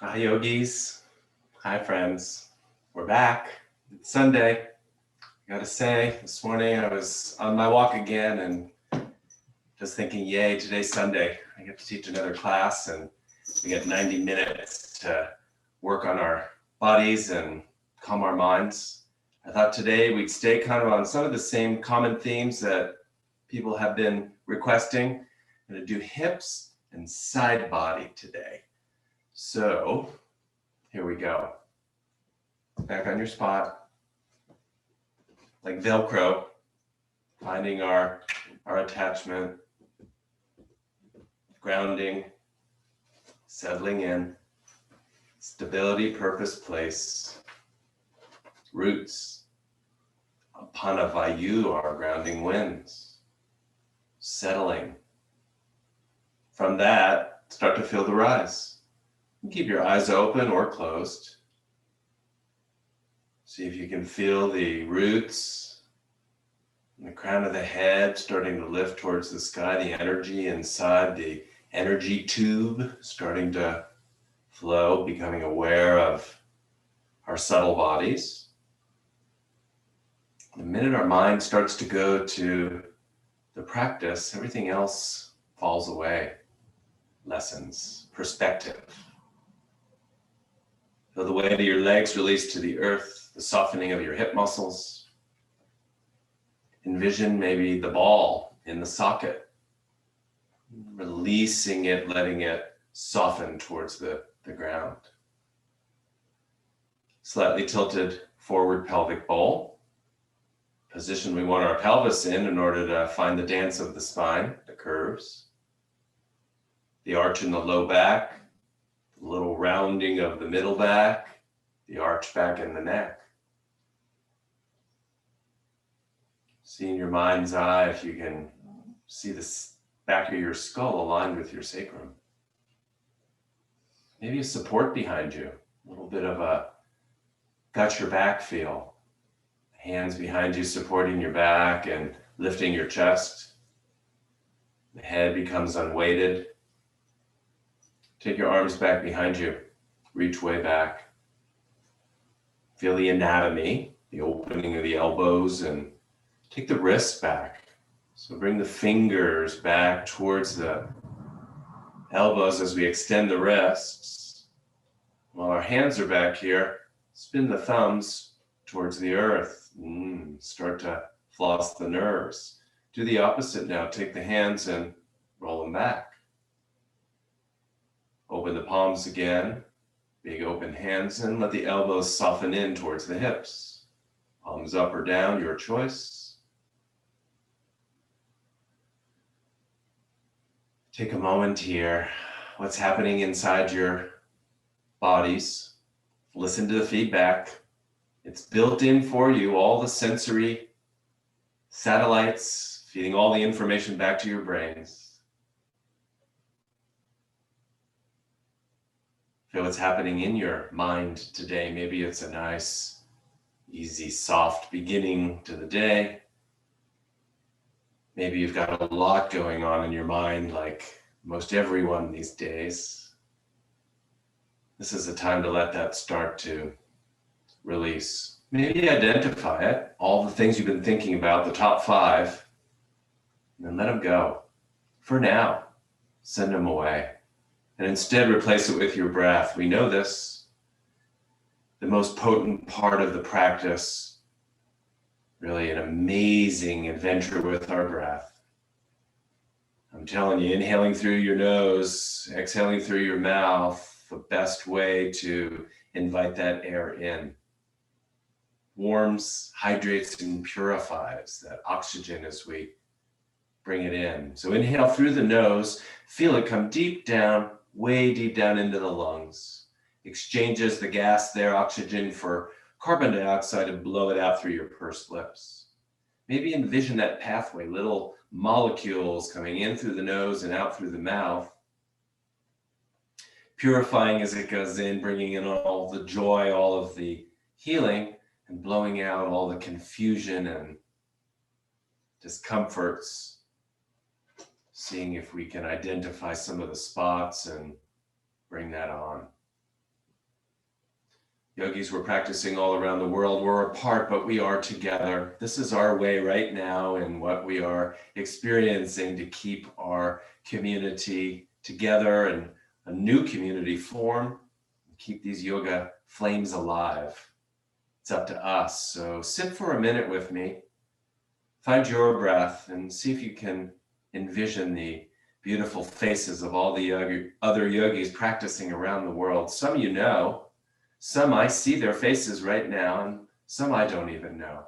Hi, yogis. Hi, friends. We're back. It's Sunday. I gotta say, this morning I was on my walk again and just thinking, yay, today's Sunday. I get to teach another class and we get 90 minutes to work on our bodies and calm our minds. I thought today we'd stay kind of on some of the same common themes that people have been requesting. I'm gonna do hips and side body today. So here we go. Back on your spot, like Velcro, finding our attachment, grounding, settling in, stability, purpose, place, roots. Apanavayu, our grounding winds, settling. From that, start to feel the rise. Keep your eyes open or closed. See if you can feel the roots and the crown of the head starting to lift towards the sky, the energy inside the energy tube starting to flow, becoming aware of our subtle bodies. The minute our mind starts to go to the practice, everything else falls away. Lessons, perspective. Feel the weight of your legs release to the earth, the softening of your hip muscles. Envision maybe the ball in the socket, releasing it, letting it soften towards the ground. Slightly tilted forward pelvic bowl. Position we want our pelvis in order to find the dance of the spine, the curves. The arch in the low back, a little rounding of the middle back, the arch back in the neck. See in your mind's eye if you can see the back of your skull aligned with your sacrum. Maybe a support behind you, a little bit of a got your back feel. Hands behind you supporting your back and lifting your chest. The head becomes unweighted. Take your arms back behind you. Reach way back. Feel the anatomy, the opening of the elbows, and take the wrists back. So bring the fingers back towards the elbows as we extend the wrists. While our hands are back here, spin the thumbs towards the earth. Start to floss the nerves. Do the opposite now. Take the hands and roll them back. Open the palms again. Big open hands, and let the elbows soften in towards the hips. Palms up or down, your choice. Take a moment here. What's happening inside your bodies? Listen to the feedback. It's built in for you, all the sensory satellites feeding all the information back to your brains. Feel what's happening in your mind today. Maybe it's a nice, easy, soft beginning to the day. Maybe you've got a lot going on in your mind, like most everyone these days. This is a time to let that start to release. Maybe identify it, all the things you've been thinking about, the top 5, and then let them go. For now, send them away. And instead replace it with your breath. We know this, the most potent part of the practice, really an amazing adventure with our breath. I'm telling you, inhaling through your nose, exhaling through your mouth, the best way to invite that air in. Warms, hydrates, and purifies that oxygen as we bring it in. So inhale through the nose, feel it come deep down, way deep down into the lungs. Exchanges the gas there, oxygen, for carbon dioxide, and blow it out through your pursed lips. Maybe envision that pathway, little molecules coming in through the nose and out through the mouth, purifying as it goes in, bringing in all the joy, all of the healing, and blowing out all the confusion and discomforts. Seeing if we can identify some of the spots and bring that on. Yogis, we're practicing all around the world. We're apart, but we are together. This is our way right now in what we are experiencing to keep our community together and a new community form, keep these yoga flames alive. It's up to us. So sit for a minute with me, find your breath, and see if you can envision the beautiful faces of all the other yogis practicing around the world. Some you know, some I see their faces right now, and some I don't even know.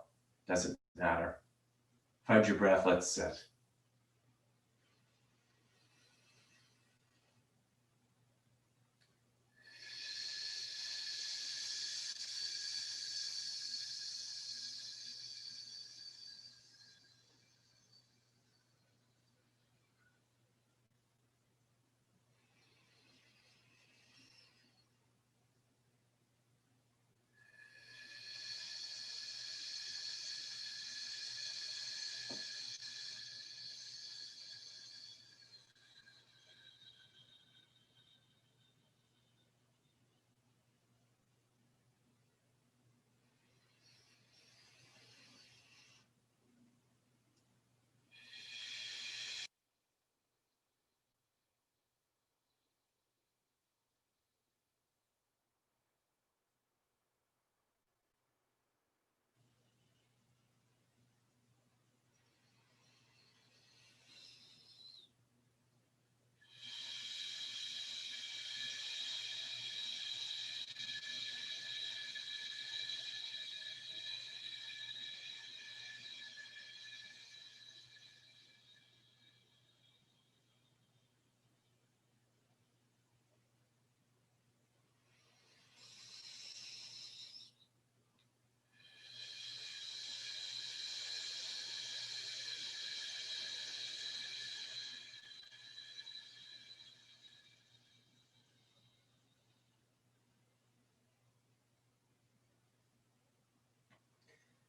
Doesn't matter. Find your breath, let's sit.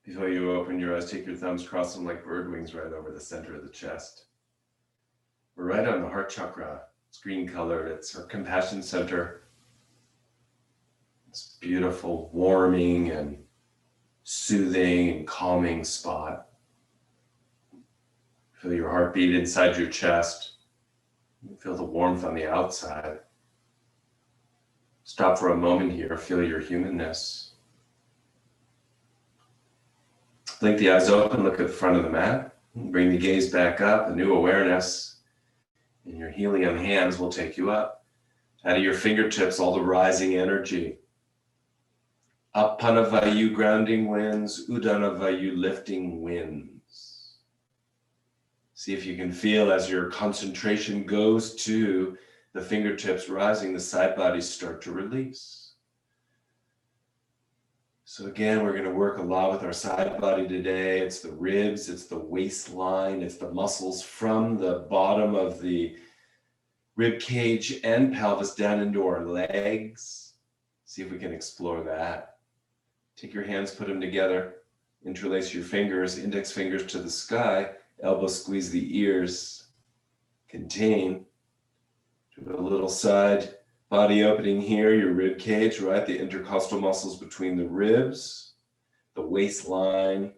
Before you open your eyes, take your thumbs, cross them like bird wings right over the center of the chest. We're right on the heart chakra. It's green colored. It's our compassion center. It's beautiful, warming and soothing and calming spot. Feel your heartbeat inside your chest. Feel the warmth on the outside. Stop for a moment here. Feel your humanness. Blink the eyes open, look at the front of the mat. Bring the gaze back up, a new awareness. And your helium hands will take you up. Out of your fingertips, all the rising energy. Appana Vayu, grounding winds. Udana Vayu, lifting winds. See if you can feel as your concentration goes to the fingertips rising, the side bodies start to release. So again, we're going to work a lot with our side body today. It's the ribs, it's the waistline, it's the muscles from the bottom of the rib cage and pelvis down into our legs. See if we can explore that. Take your hands, put them together, interlace your fingers, index fingers to the sky, elbows squeeze the ears, contain. Do a little side body opening here, your rib cage, right? The intercostal muscles between the ribs, the waistline,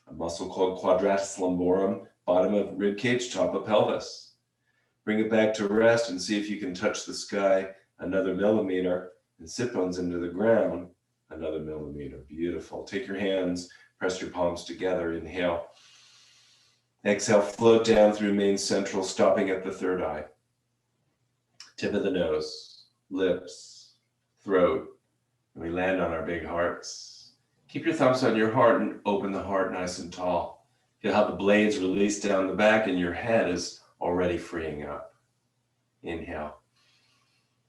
a muscle called quadratus lumborum, bottom of rib cage, top of pelvis. Bring it back to rest and see if you can touch the sky another millimeter and sit bones into the ground another millimeter. Beautiful. Take your hands, press your palms together, inhale. Exhale, float down through main central, stopping at the third eye. Tip of the nose. Lips, throat, and we land on our big hearts. Keep your thumbs on your heart and open the heart nice and tall. Feel how the blades release down the back and your head is already freeing up. Inhale.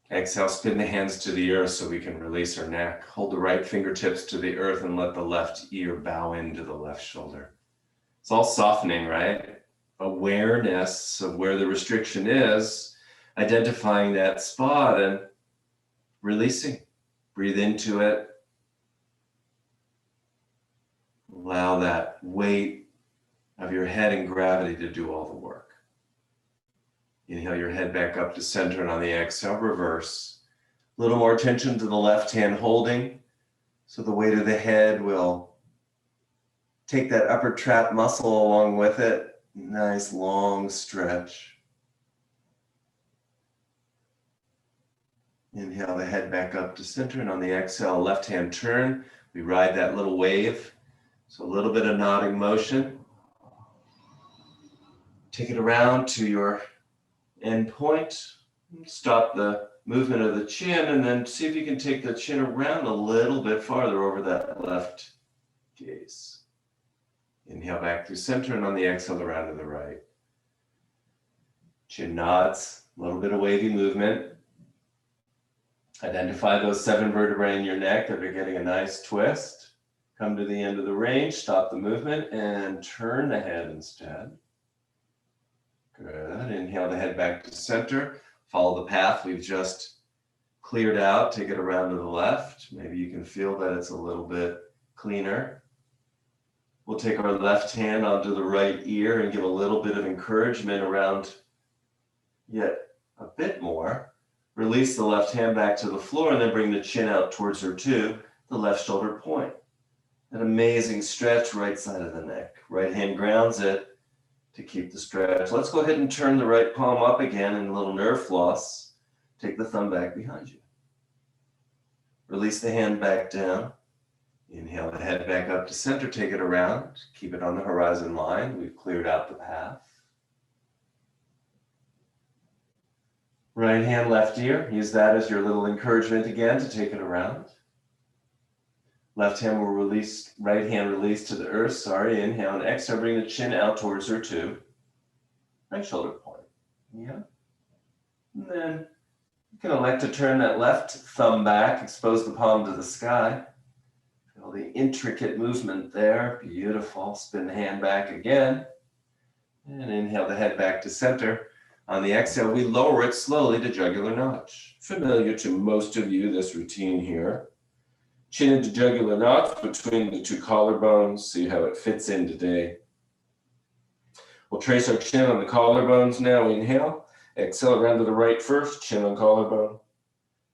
Exhale, spin the hands to the earth so we can release our neck. Hold the right fingertips to the earth and let the left ear bow into the left shoulder. It's all softening, right? Awareness of where the restriction is, identifying that spot and releasing. Breathe into it. Allow that weight of your head and gravity to do all the work. Inhale your head back up to center, and on the exhale, reverse. A little more attention to the left hand holding. So the weight of the head will take that upper trap muscle along with it. Nice long stretch. Inhale the head back up to center, and on the exhale, left hand turn. We ride that little wave. So a little bit of nodding motion. Take it around to your end point. Stop the movement of the chin, and then see if you can take the chin around a little bit farther over that left gaze. Inhale back through center, and on the exhale, around to the right. Chin nods, a little bit of wavy movement. Identify those 7 vertebrae in your neck that are getting a nice twist. Come to the end of the range, stop the movement, and turn the head instead. Good. Inhale the head back to center. Follow the path we've just cleared out. Take it around to the left. Maybe you can feel that it's a little bit cleaner. We'll take our left hand onto the right ear and give a little bit of encouragement around yet a bit more. Release the left hand back to the floor and then bring the chin out towards her too, the left shoulder point. An amazing stretch, right side of the neck. Right hand grounds it to keep the stretch. Let's go ahead and turn the right palm up again in a little nerve floss. Take the thumb back behind you. Release the hand back down. Inhale the head back up to center. Take it around. Keep it on the horizon line. We've cleared out the path. Right hand, left ear. Use that as your little encouragement again to take it around. Left hand will release, right hand release to the earth. Inhale and exhale. Bring the chin out towards her too. Right shoulder point. Yeah. And then you can elect to turn that left thumb back, expose the palm to the sky. Feel the intricate movement there. Beautiful. Spin the hand back again. And inhale the head back to center. On the exhale, we lower it slowly to jugular notch. Familiar to most of you, this routine here. Chin into jugular notch between the 2 collarbones. See how it fits in today. We'll trace our chin on the collarbones now. Inhale. Exhale around to the right first. Chin on collarbone.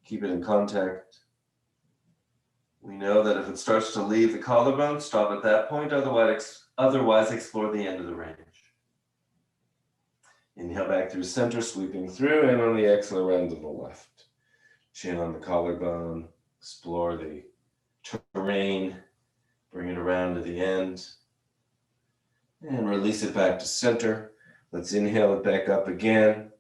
Keep it in contact. We know that if it starts to leave the collarbone, stop at that point. Otherwise explore the end of the range. Inhale back through center, sweeping through, and on the exhale, around to the left. Chin on the collarbone, explore the terrain, bring it around to the end, and release it back to center. Let's inhale it back up again.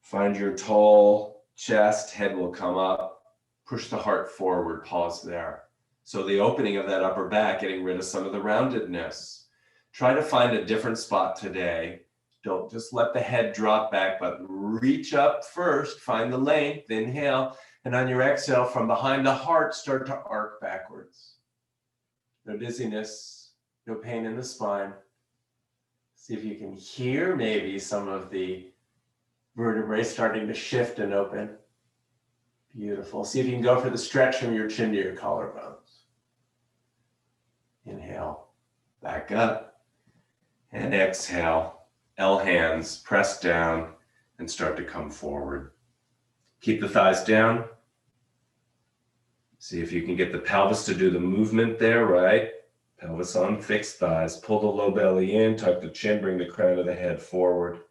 Find your tall chest, head will come up. Push the heart forward, pause there. So the opening of that upper back, getting rid of some of the roundedness. Try to find a different spot today. Don't just let the head drop back, but reach up first, find the length, inhale, and on your exhale, from behind the heart, start to arc backwards. No dizziness, no pain in the spine. See if you can hear maybe some of the vertebrae starting to shift and open. Beautiful. See if you can go for the stretch from your chin to your collarbones. Inhale, back up, and exhale. L hands, press down and start to come forward. Keep the thighs down. See if you can get the pelvis to do the movement there, right? Pelvis on, fixed thighs. Pull the low belly in, tuck the chin, bring the crown of the head forward.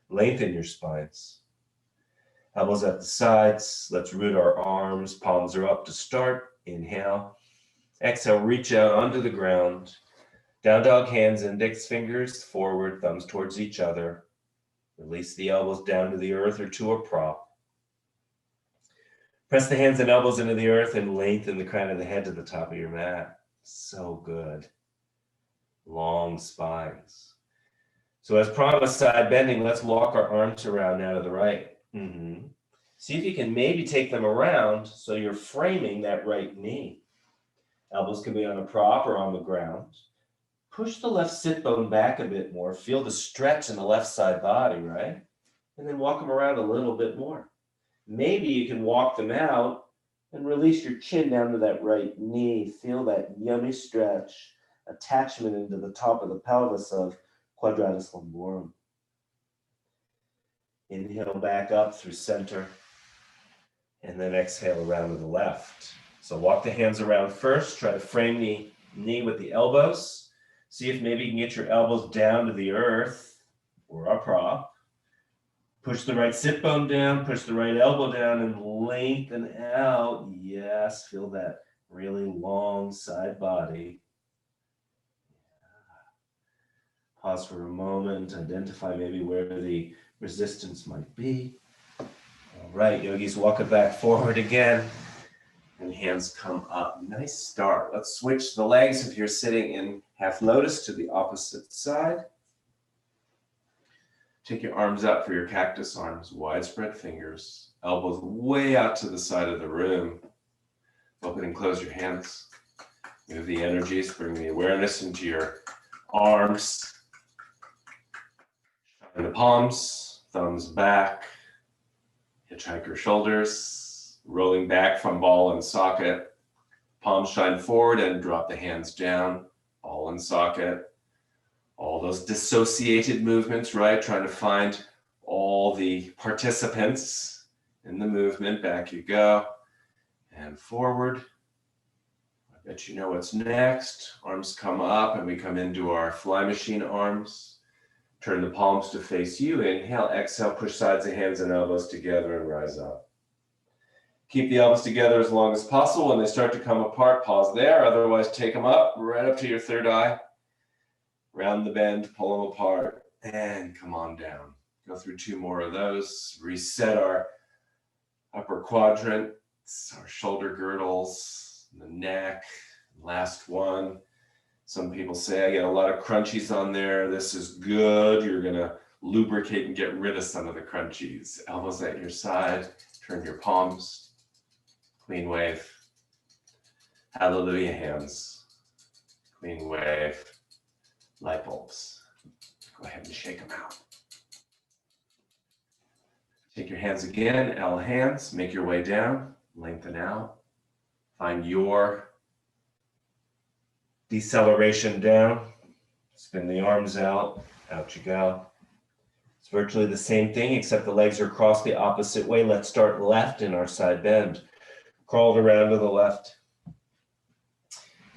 Lengthen your spines. Elbows at the sides. Let's root our arms. Palms are up to start. Inhale. Exhale, reach out onto the ground. Down dog, hands, index fingers forward, thumbs towards each other. Release the elbows down to the earth or to a prop. Press the hands and elbows into the earth and lengthen the crown of the head to the top of your mat. So good. Long spines. So as promised, side bending, let's walk our arms around now to the right. See if you can maybe take them around so you're framing that right knee. Elbows can be on a prop or on the ground. Push the left sit bone back a bit more. Feel the stretch in the left side body, right? And then walk them around a little bit more. Maybe you can walk them out and release your chin down to that right knee. Feel that yummy stretch, attachment into the top of the pelvis of quadratus lumborum. Inhale back up through center. And then exhale around to the left. So walk the hands around first. Try to frame the knee with the elbows. See if maybe you can get your elbows down to the earth or a prop. Push the right sit bone down, push the right elbow down, and lengthen out. Yes, feel that really long side body. Pause for a moment, identify maybe where the resistance might be. All right, yogis, walk it back forward again. And hands come up. Nice start. Let's switch the legs if you're sitting in half lotus to the opposite side. Take your arms out for your cactus arms, widespread fingers, elbows way out to the side of the room. Open and close your hands. Move the energies, bring the awareness into your arms. Shine the palms, thumbs back. Hitchhiker shoulders, rolling back from ball and socket. Palms shine forward and drop the hands down, ball and socket. All those dissociated movements, right? Trying to find all the participants in the movement. Back you go. And forward. I bet you know what's next. Arms come up and we come into our fly machine arms. Turn the palms to face you. Inhale, exhale, push sides of hands and elbows together and rise up. Keep the elbows together as long as possible. When they start to come apart, pause there. Otherwise, take them up, right up to your third eye. Round the bend, pull them apart, and come on down. Go through 2 more of those. Reset our upper quadrants, our shoulder girdles, the neck. Last one. Some people say I get a lot of crunchies on there. This is good. You're going to lubricate and get rid of some of the crunchies. Elbows at your side. Turn your palms. Clean wave. Hallelujah hands. Clean wave. Light bulbs. Go ahead and shake them out. Take your hands again, L hands. Make your way down. Lengthen out. Find your deceleration down. Spin the arms out. Out you go. It's virtually the same thing, except the legs are crossed the opposite way. Let's start left in our side bend. Crawled around to the left.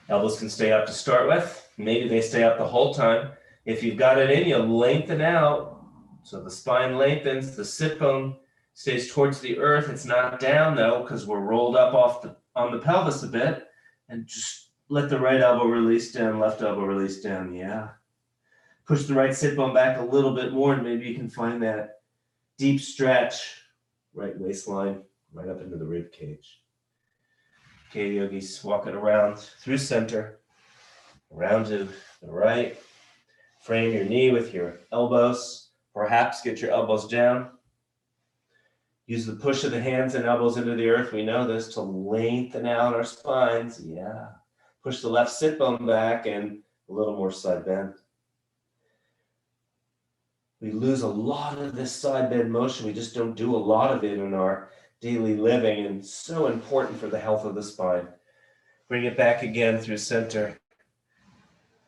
Elbows can stay up to start with. Maybe they stay up the whole time. If you've got it in you, lengthen out. So the spine lengthens, the sit bone stays towards the earth. It's not down though, because we're rolled up on the pelvis a bit. And just let the right elbow release down, left elbow release down. Yeah. Push the right sit bone back a little bit more, and maybe you can find that deep stretch, right waistline, right up into the rib cage. Okay, yogis, walk it around through center, around to the right. Frame your knee with your elbows. Perhaps get your elbows down. Use the push of the hands and elbows into the earth. We know this to lengthen out our spines. Yeah. Push the left sit bone back and a little more side bend. We lose a lot of this side bend motion. We just don't do a lot of it in our daily living, and so important for the health of the spine. Bring it back again through center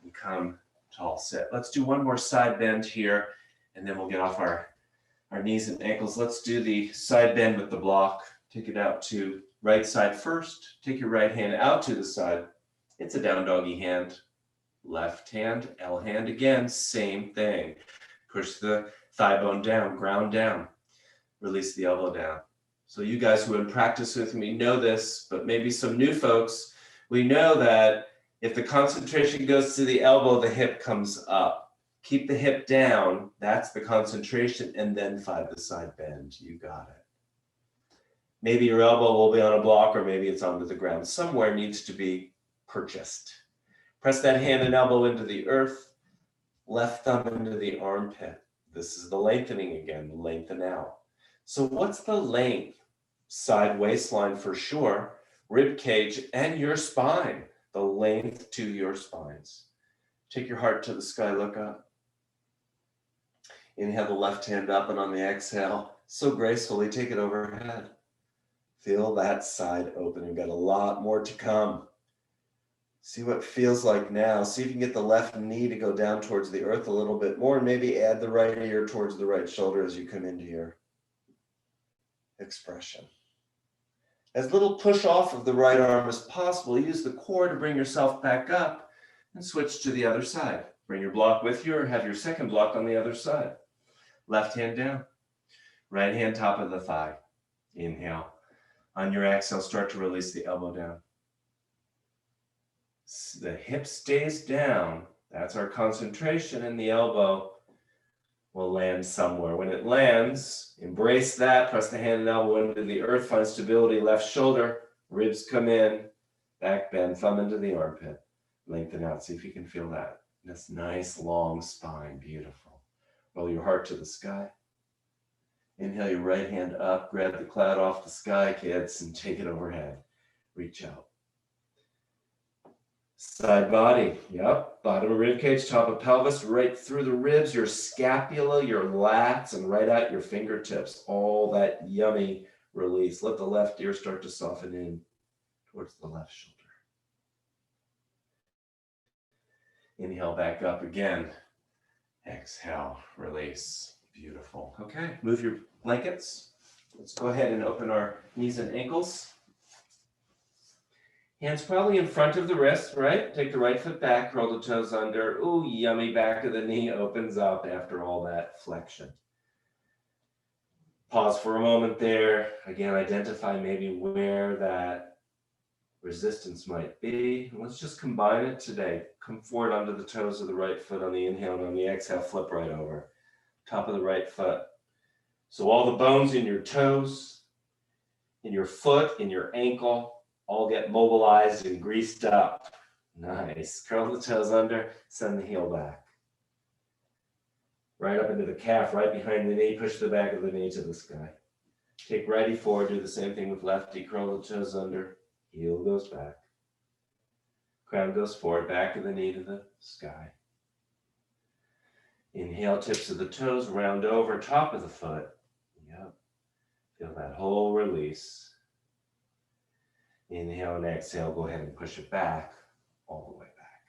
and come tall sit. Let's do one more side bend here, and then we'll get off our knees and ankles. Let's do the side bend with the block. Take it out to right side first. Take your right hand out to the side. It's a down doggy hand. Left hand, L hand again, same thing. Push the thigh bone down, ground down. Release the elbow down. So you guys who have been practice with me know this, but maybe some new folks, we know that if the concentration goes to the elbow, the hip comes up. Keep the hip down, that's the concentration, and then find the side bend. You got it. Maybe your elbow will be on a block, or maybe it's onto the ground. Somewhere needs to be purchased. Press that hand and elbow into the earth, left thumb into the armpit. This is the lengthening again, lengthen out. So what's the length? Side waistline for sure, rib cage and your spine, the length to your spines. Take your heart to the sky, look up. Inhale the left hand up, and on the exhale, so gracefully take it overhead. Feel that side open. You've got a lot more to come. See what it feels like now. See if you can get the left knee to go down towards the earth a little bit more, and maybe add the right ear towards the right shoulder as you come into your expression. As little push off of the right arm as possible. Use the core to bring yourself back up and switch to the other side. Bring your block with you or have your second block on the other side. Left hand down, right hand top of the thigh. Inhale. On your exhale, start to release the elbow down. The hip stays down. That's our concentration, and the elbow will land somewhere. When it lands, embrace that. Press the hand and elbow into the earth. Find stability. Left shoulder. Ribs come in. Back bend. Thumb into the armpit. Lengthen out. See if you can feel that. This nice long spine. Beautiful. Roll your heart to the sky. Inhale your right hand up. Grab the cloud off the sky, kids, and take it overhead. Reach out. Side body, yep. Bottom of rib cage, top of pelvis, right through the ribs, your scapula, your lats, and right out your fingertips. All that yummy release. Let the left ear start to soften in towards the left shoulder. Inhale back up again. Exhale, release. Beautiful. Okay, move your blankets. Let's go ahead and open our knees and ankles. Hands probably in front of the wrist, right? Take the right foot back, curl the toes under. Ooh, yummy, back of the knee opens up after all that flexion. Pause for a moment there. Again, identify maybe where that resistance might be. Let's just combine it today. Come forward onto the toes of the right foot on the inhale, and on the exhale, flip right over. Top of the right foot. So all the bones in your toes, in your foot, in your ankle, all get mobilized and greased up. Nice. Curl the toes under, send the heel back. Right up into the calf, right behind the knee. Push the back of the knee to the sky. Take righty forward. Do the same thing with lefty. Curl the toes under. Heel goes back. Crown goes forward. Back of the knee to the sky. Inhale, tips of the toes. Round over. Top of the foot. Yep. Feel that whole release. Inhale and exhale, go ahead and push it back, all the way back.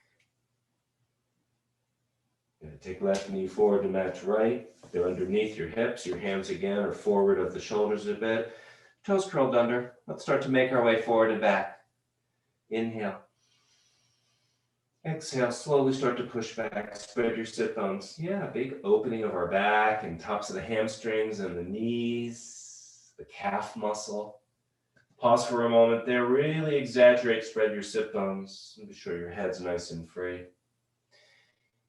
You're gonna take left knee forward to match right. They're underneath your hips. Your hands again are forward of the shoulders a bit. Toes curled under. Let's start to make our way forward and back. Inhale. Exhale, slowly start to push back. Spread your sit bones. Yeah, big opening of our back and tops of the hamstrings and the knees, the calf muscle. Pause for a moment there. Really exaggerate, spread your sit bones. Be sure your head's nice and free.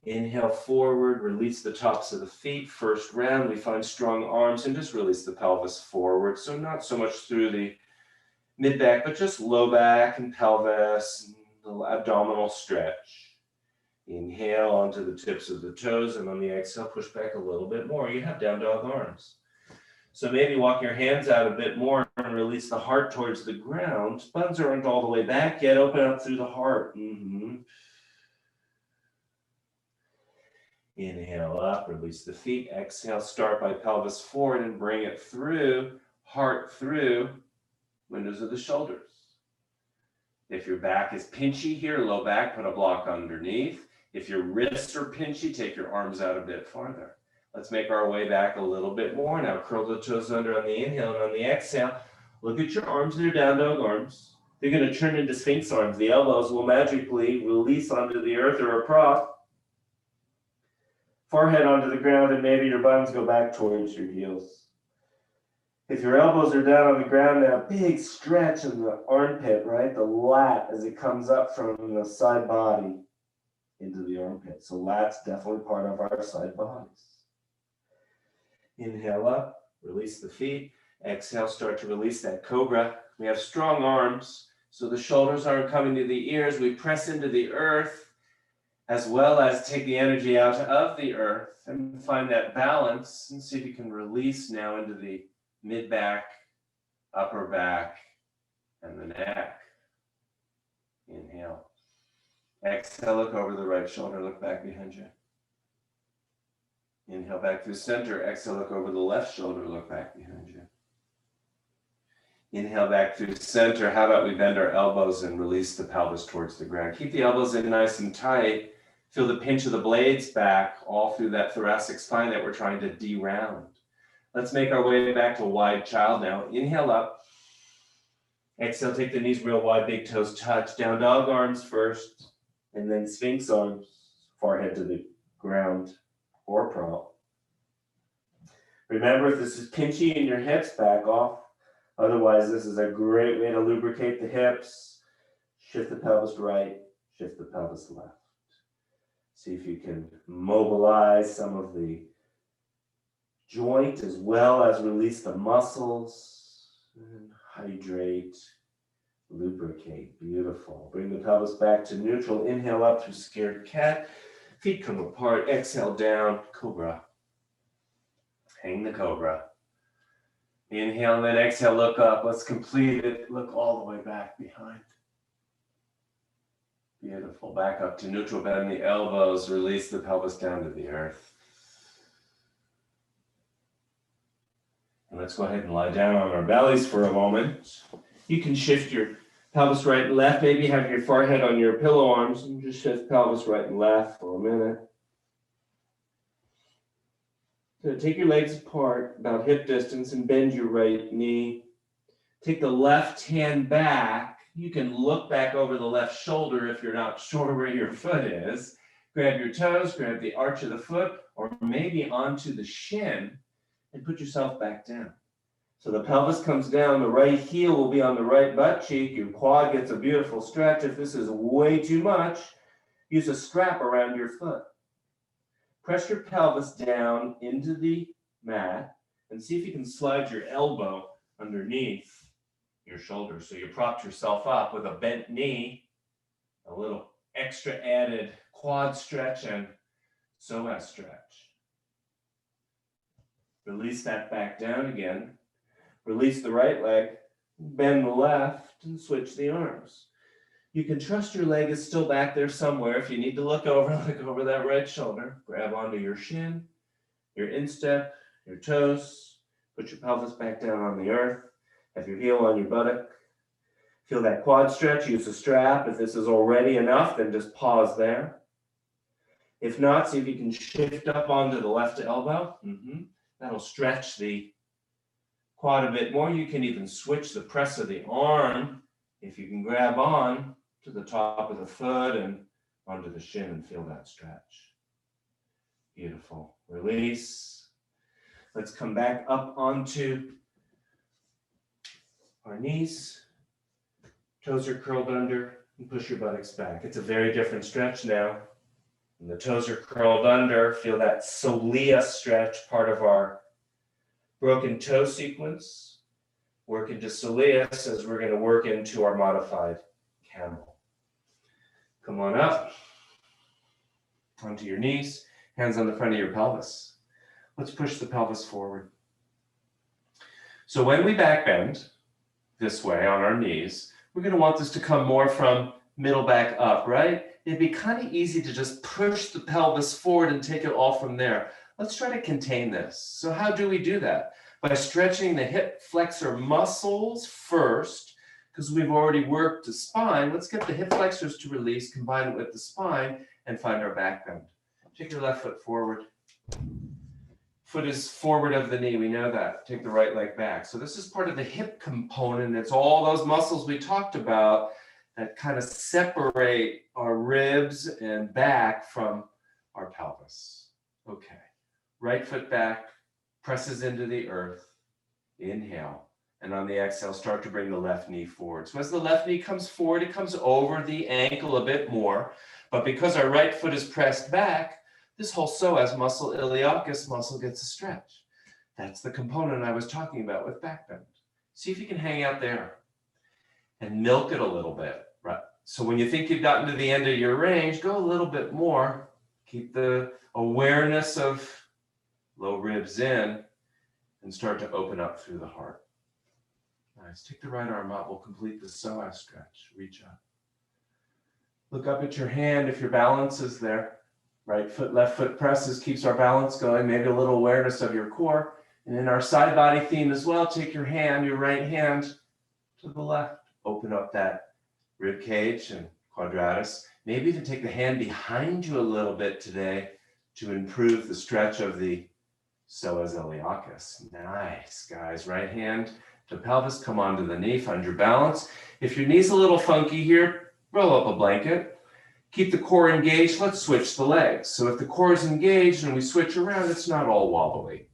Inhale forward, release the tops of the feet. First round, we find strong arms and just release the pelvis forward. So not so much through the mid-back, but just low back and pelvis, and the abdominal stretch. Inhale onto the tips of the toes, and on the exhale, push back a little bit more. You have down dog arms. So maybe walk your hands out a bit more and release the heart towards the ground. Buns aren't all the way back yet. Open up through the heart. Inhale up, release the feet. Exhale, start by pelvis forward and bring it through, heart through, windows of the shoulders. If your back is pinchy here, low back, put a block underneath. If your wrists are pinchy, take your arms out a bit farther. Let's make our way back a little bit more. Now curl the toes under on the inhale, and on the exhale, look at your arms. They're down dog arms. They're going to turn into sphinx arms. The elbows will magically release onto the earth or a prop. Forehead onto the ground, and maybe your buns go back towards your heels. If your elbows are down on the ground now, big stretch in the armpit, right? The lat as it comes up from the side body into the armpit. So lat's definitely part of our side bodies. Inhale up, release the feet. Exhale, start to release that cobra. We have strong arms, so the shoulders aren't coming to the ears. We press into the earth, as well as take the energy out of the earth and find that balance, and see if you can release now into the mid-back, upper back, and the neck. Inhale. Exhale, look over the right shoulder, look back behind you. Inhale back through center. Exhale, look over the left shoulder, look back behind you. Inhale back through center. How about we bend our elbows and release the pelvis towards the ground. Keep the elbows in nice and tight. Feel the pinch of the blades back all through that thoracic spine that we're trying to de-round. Let's make our way back to wide child now. Inhale up. Exhale, take the knees real wide, big toes touch. Down dog arms first, and then Sphinx arms, forehead to the ground or prompt. Remember, if this is pinchy in your hips, back off. Otherwise, this is a great way to lubricate the hips. Shift the pelvis right, shift the pelvis left. See if you can mobilize some of the joint as well as release the muscles. And hydrate, lubricate. Beautiful. Bring the pelvis back to neutral. Inhale up through scared cat. Feet come apart. Exhale down, cobra. Hang the cobra. Inhale and then exhale, look up. Let's complete it. Look all the way back behind. Beautiful. Back up to neutral. Bend the elbows. Release the pelvis down to the earth. And let's go ahead and lie down on our bellies for a moment. You can shift your pelvis right and left. Maybe have your forehead on your pillow arms and just shift pelvis right and left for a minute. So take your legs apart about hip distance and bend your right knee. Take the left hand back. You can look back over the left shoulder if you're not sure where your foot is. Grab your toes, grab the arch of the foot, or maybe onto the shin and put yourself back down. So the pelvis comes down, the right heel will be on the right butt cheek, your quad gets a beautiful stretch. If this is way too much, use a strap around your foot. Press your pelvis down into the mat and see if you can slide your elbow underneath your shoulder. So you propped yourself up with a bent knee, a little extra added quad stretch and psoas stretch. Release that back down again. Release the right leg, bend the left, and switch the arms. You can trust your leg is still back there somewhere. If you need to look over that right shoulder. Grab onto your shin, your instep, your toes. Put your pelvis back down on the earth. Have your heel on your buttock. Feel that quad stretch. Use a strap. If this is already enough, then just pause there. If not, see if you can shift up onto the left elbow. That'll stretch the quad a bit more. You can even switch the press of the arm if you can grab on to the top of the foot and onto the shin and feel that stretch. Beautiful. Release. Let's come back up onto our knees. Toes are curled under and push your buttocks back. It's a very different stretch now. And the toes are curled under. Feel that soleus stretch, part of our broken toe sequence. Work into soleus as we're going to work into our modified camel. Come on up onto your knees, hands on the front of your pelvis. Let's push the pelvis forward. So when we back bend this way on our knees, we're going to want this to come more from middle back up, right? It'd be kind of easy to just push the pelvis forward and take it all from there. Let's try to contain this. So how do we do that? By stretching the hip flexor muscles first, because we've already worked the spine. Let's get the hip flexors to release, combine it with the spine, and find our back bend. Take your left foot forward. Foot is forward of the knee, we know that. Take the right leg back. So this is part of the hip component. It's all those muscles we talked about that kind of separate our ribs and back from our pelvis. Okay, right foot back, presses into the earth. Inhale. And on the exhale, start to bring the left knee forward. So as the left knee comes forward, it comes over the ankle a bit more. But because our right foot is pressed back, this whole psoas muscle, iliacus muscle, gets a stretch. That's the component I was talking about with back bend. See if you can hang out there and milk it a little bit. Right. So when you think you've gotten to the end of your range, go a little bit more. Keep the awareness of low ribs in and start to open up through the heart. Nice. Take the right arm up. We'll complete the psoas stretch. Reach up. Look up at your hand if your balance is there. Right foot, left foot presses, keeps our balance going. Maybe a little awareness of your core. And in our side body theme as well, take your hand, your right hand to the left. Open up that rib cage and quadratus. Maybe even take the hand behind you a little bit today to improve the stretch of the psoas iliacus. Nice, guys. Right hand the pelvis, come onto the knee, find your balance. If your knee's a little funky here, roll up a blanket. Keep the core engaged. Let's switch the legs. So if the core is engaged and we switch around, it's not all wobbly.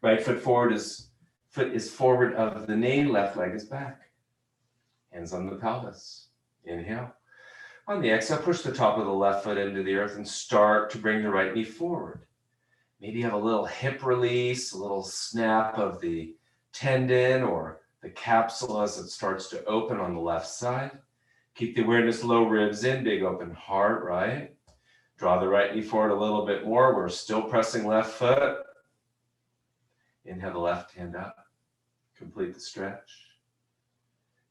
Right foot is forward of the knee, left leg is back. Hands on the pelvis. Inhale. On the exhale, push the top of the left foot into the earth and start to bring the right knee forward. Maybe have a little hip release, a little snap of the tendon or the capsule as it starts to open on the left side. Keep the awareness, low ribs in, big open heart, right? Draw the right knee forward a little bit more. We're still pressing left foot. Inhale the left hand up. Complete the stretch.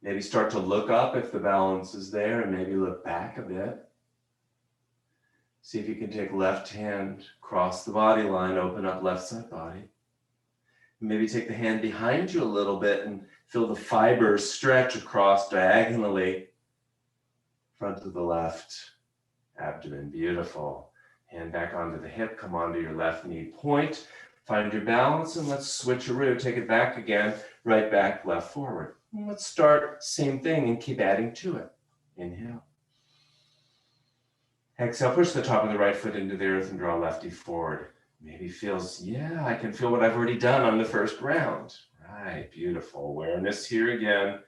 Maybe start to look up if the balance is there, and maybe look back a bit. See if you can take left hand, cross the body line, open up left side body. Maybe take the hand behind you a little bit and feel the fibers stretch across diagonally. Front of the left abdomen, beautiful. Hand back onto the hip, come onto your left knee point. Find your balance and let's switcheroo. Take it back again, right back, left forward. And let's start same thing and keep adding to it. Inhale. Exhale, push the top of the right foot into the earth and draw lefty forward. Maybe feels, yeah, I can feel what I've already done on the first round. Right, beautiful. Awareness here again.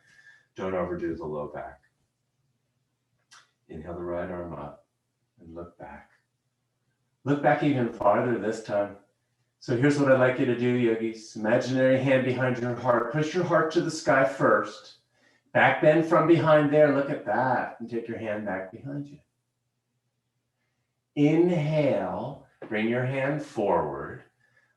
Don't overdo the low back. Inhale the right arm up and look back. Look back even farther this time. So here's what I'd like you to do, yogis. Imaginary hand behind your heart. Push your heart to the sky first. Back bend from behind there. Look at that. And take your hand back behind you. Inhale, bring your hand forward.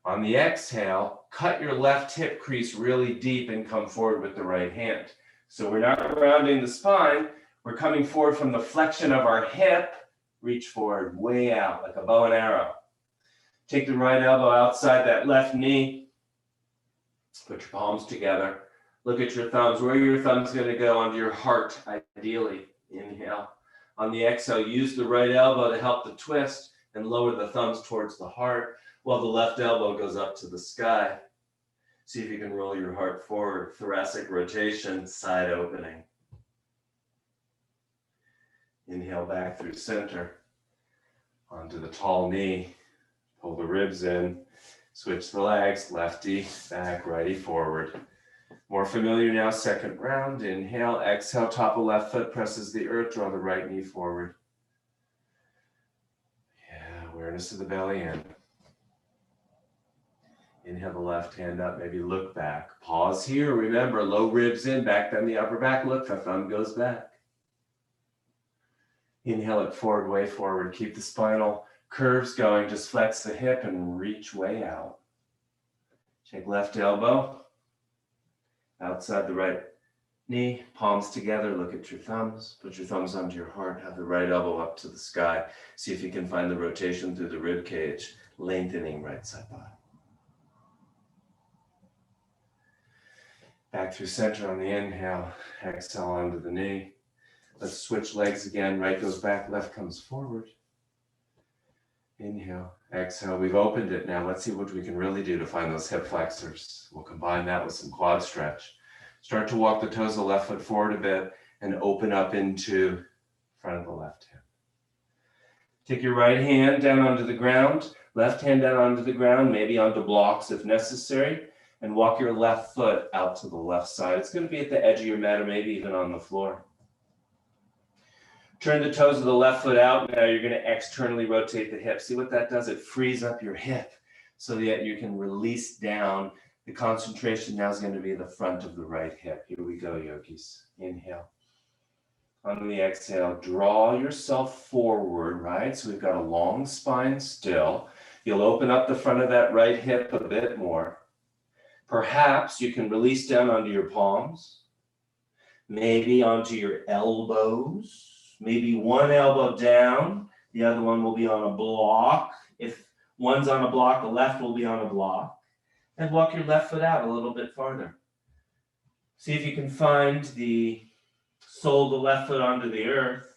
On the exhale, cut your left hip crease really deep and come forward with the right hand. So we're not rounding the spine. We're coming forward from the flexion of our hip. Reach forward, way out, like a bow and arrow. Take the right elbow outside that left knee. Put your palms together. Look at your thumbs. Where are your thumbs going to go? Onto your heart, ideally. Inhale. On the exhale, use the right elbow to help the twist and lower the thumbs towards the heart while the left elbow goes up to the sky. See if you can roll your heart forward. Thoracic rotation, side opening. Inhale back through center. Onto the tall knee. Pull the ribs in, switch the legs, lefty, back, righty, forward. More familiar now, second round. Inhale, exhale, top of left foot presses the earth, draw the right knee forward. Yeah, awareness of the belly in. Inhale the left hand up, maybe look back. Pause here, remember, low ribs in, back bend the upper back, look, the thumb goes back. Inhale it forward, way forward, keep the spinal curves going, just flex the hip and reach way out. Take left elbow outside the right knee, palms together, look at your thumbs, put your thumbs onto your heart, have the right elbow up to the sky. See if you can find the rotation through the rib cage, lengthening right side body. Back through center on the inhale, exhale onto the knee. Let's switch legs again, right goes back, left comes forward. Inhale, exhale, we've opened it now. Let's see what we can really do to find those hip flexors. We'll combine that with some quad stretch. Start to walk the toes of the left foot forward a bit and open up into front of the left hip. Take your right hand down onto the ground, left hand down onto the ground, maybe onto blocks if necessary, and walk your left foot out to the left side. It's going to be at the edge of your mat or maybe even on the floor. Turn the toes of the left foot out. Now you're going to externally rotate the hip. See what that does? It frees up your hip so that you can release down. The concentration now is going to be the front of the right hip. Here we go, yogis. Inhale. On the exhale, draw yourself forward, right? So we've got a long spine still. You'll open up the front of that right hip a bit more. Perhaps you can release down onto your palms, maybe onto your elbows. Maybe one elbow down, the other one will be on a block. If one's on a block, the left will be on a block. And walk your left foot out a little bit farther. See if you can find the sole of the left foot onto the earth.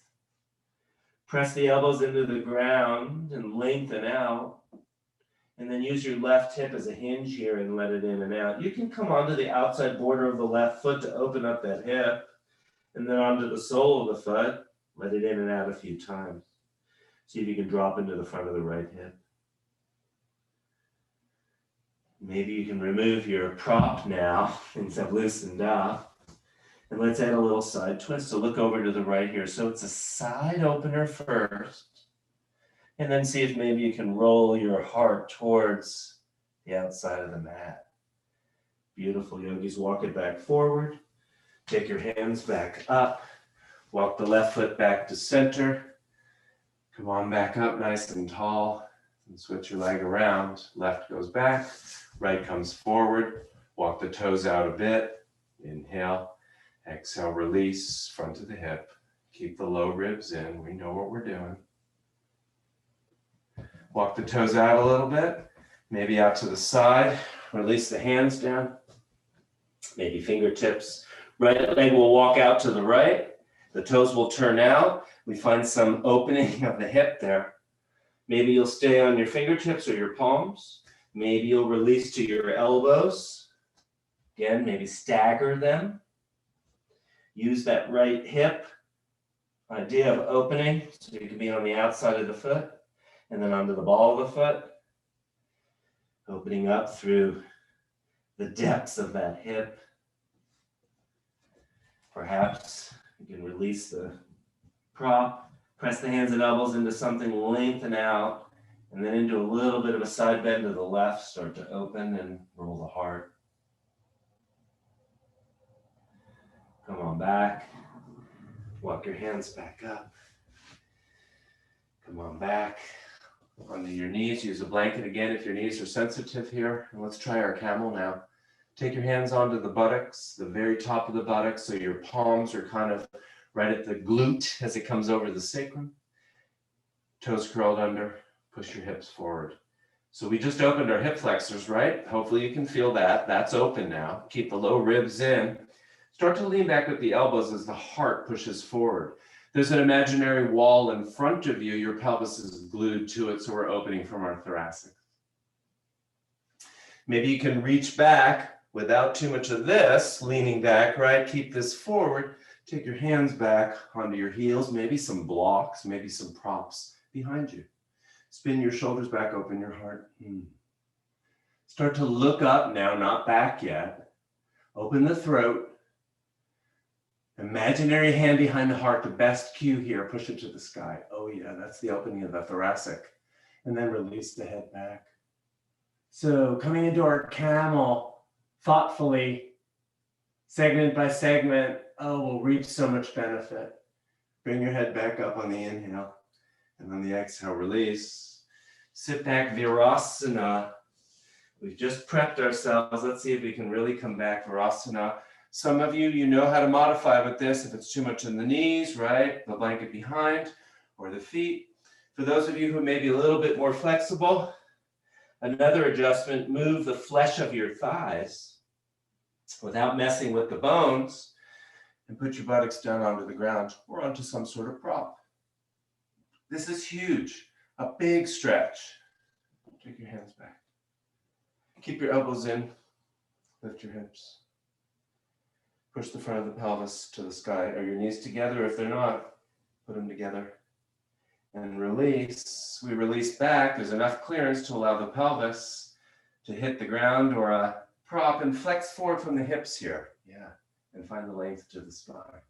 Press the elbows into the ground and lengthen out. And then use your left hip as a hinge here and let it in and out. You can come onto the outside border of the left foot to open up that hip, and then onto the sole of the foot, let it in and out a few times. See if you can drop into the front of the right hip. Maybe you can remove your prop now, things have loosened up. And let's add a little side twist. So look over to the right here. So it's a side opener first. And then see if maybe you can roll your heart towards the outside of the mat. Beautiful, yogis. Walk it back forward. Take your hands back up. Walk the left foot back to center. Come on back up nice and tall. And switch your leg around. Left goes back. Right comes forward. Walk the toes out a bit. Inhale. Exhale, release, front of the hip. Keep the low ribs in. We know what we're doing. Walk the toes out a little bit. Maybe out to the side. Release the hands down. Maybe fingertips. Right leg will walk out to the right. The toes will turn out. We find some opening of the hip there. Maybe you'll stay on your fingertips or your palms. Maybe you'll release to your elbows. Again, maybe stagger them. Use that right hip idea of opening so you can be on the outside of the foot and then onto the ball of the foot. Opening up through the depths of that hip. Perhaps you can release the prop, press the hands and elbows into something, lengthen out, and then into a little bit of a side bend to the left, start to open and roll the heart. Come on back. Walk your hands back up. Come on back. Onto your knees. Use a blanket again if your knees are sensitive here. And let's try our camel now. Take your hands onto the buttocks, the very top of the buttocks, so your palms are kind of right at the glute as it comes over the sacrum. Toes curled under. Push your hips forward. So we just opened our hip flexors, right? Hopefully you can feel that. That's open now. Keep the low ribs in. Start to lean back with the elbows as the heart pushes forward. There's an imaginary wall in front of you. Your pelvis is glued to it, so we're opening from our thoracic. Maybe you can reach back without too much of this, leaning back, right? Keep this forward. Take your hands back onto your heels, maybe some blocks, maybe some props behind you. Spin your shoulders back, open your heart. Start to look up now, not back yet. Open the throat. Imaginary hand behind the heart, the best cue here, push it to the sky. Oh yeah, that's the opening of the thoracic. And then release the head back. So coming into our camel, thoughtfully, segment by segment, we'll reap so much benefit. Bring your head back up on the inhale. And on the exhale, release. Sit back, Virasana. We've just prepped ourselves. Let's see if we can really come back, Virasana. Some of you know how to modify with this if it's too much in the knees, right? The blanket behind or the feet. For those of you who may be a little bit more flexible, another adjustment, move the flesh of your thighs without messing with the bones and put your buttocks down onto the ground or onto some sort of prop. This is huge, a big stretch. Take your hands back. Keep your elbows in, lift your hips. Push the front of the pelvis to the sky. Are your knees together? If they're not, put them together. And release. We release back. There's enough clearance to allow the pelvis to hit the ground or a prop and flex forward from the hips here. Yeah, and find the length to the spine.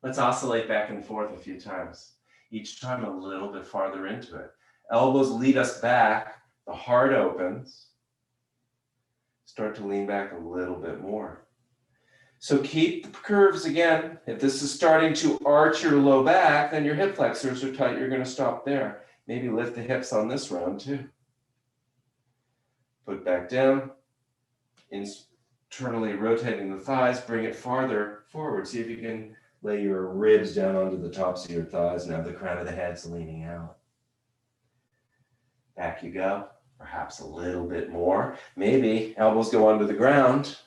Let's oscillate back and forth a few times. Each time a little bit farther into it. Elbows lead us back. The heart opens. Start to lean back a little bit more. So keep the curves again. If this is starting to arch your low back, then your hip flexors are tight. You're going to stop there. Maybe lift the hips on this round too. Put back down. Internally rotating the thighs. Bring it farther forward. See if you can lay your ribs down onto the tops of your thighs. Now the crown of the head's leaning out. Back you go. Perhaps a little bit more. Maybe elbows go onto the ground.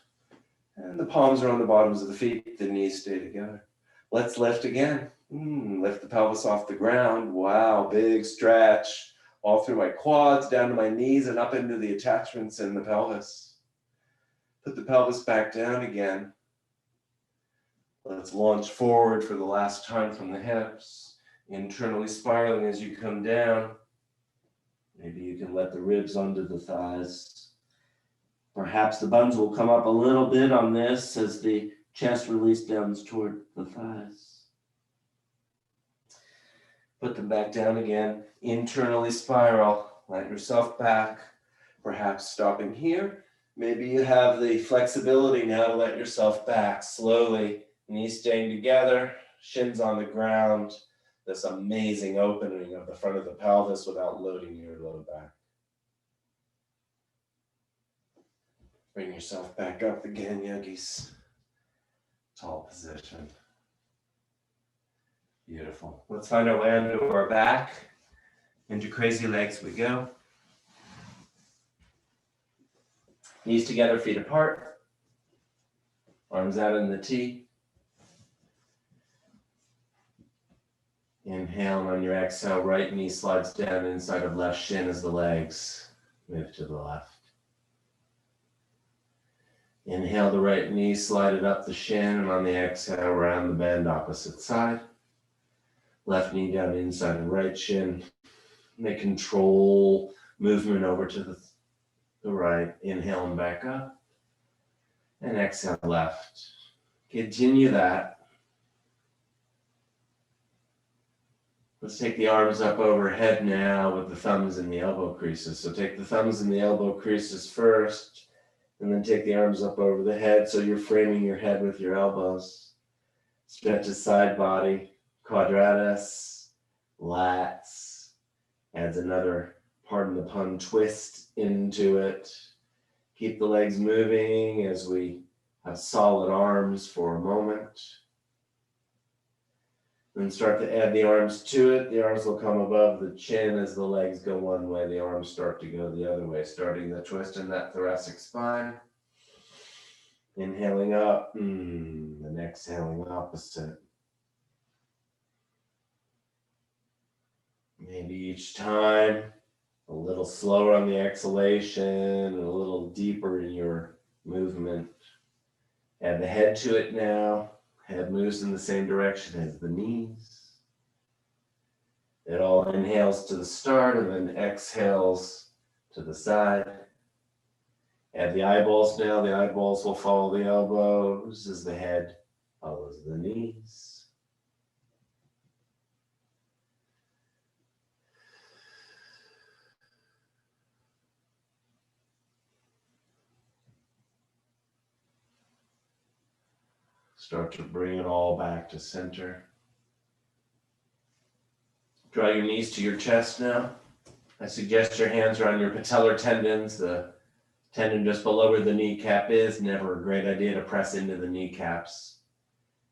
And the palms are on the bottoms of the feet. The knees stay together. Let's lift again. Lift the pelvis off the ground. Wow, big stretch. all through my quads, down to my knees, and up into the attachments in the pelvis. Put the pelvis back down again. Let's launch forward for the last time from the hips, internally spiraling as you come down. Maybe you can let the ribs under the thighs. Perhaps the buns will come up a little bit on this as the chest release down toward the thighs. Put them back down again. Internally spiral. Let yourself back. Perhaps stopping here. Maybe you have the flexibility now to let yourself back slowly. Knees staying together, shins on the ground. This amazing opening of the front of the pelvis without loading your low back. Bring yourself back up again, yogis. Tall position. Beautiful. Let's find our way onto our back. Into crazy legs we go. Knees together, feet apart. Arms out in the T. Inhale, and on your exhale, right knee slides down inside of left shin as the legs move to the left. Inhale, the right knee, slide it up the shin, and on the exhale, round the bend opposite side. Left knee down inside of right shin. They control movement over to the right. Inhale and back up. And exhale left. Continue that. Let's take the arms up overhead now with the thumbs in the elbow creases. So take the thumbs in the elbow creases first, and then take the arms up over the head so you're framing your head with your elbows. Stretch the side body, quadratus, lats. Adds another, pardon the pun, twist into it. Keep the legs moving as we have solid arms for a moment. Then start to add the arms to it. The arms will come above the chin as the legs go one way. The arms start to go the other way, starting the twist in that thoracic spine. Inhaling up, and exhaling opposite. Maybe each time a little slower on the exhalation and a little deeper in your movement. Add the head to it now. Head moves in the same direction as the knees. It all inhales to the start and then exhales to the side. Add the eyeballs now. The eyeballs will follow the elbows as the head follows the knees. Start to bring it all back to center. Draw your knees to your chest now. I suggest your hands are on your patellar tendons, the tendon just below where the kneecap is. Never a great idea to press into the kneecaps.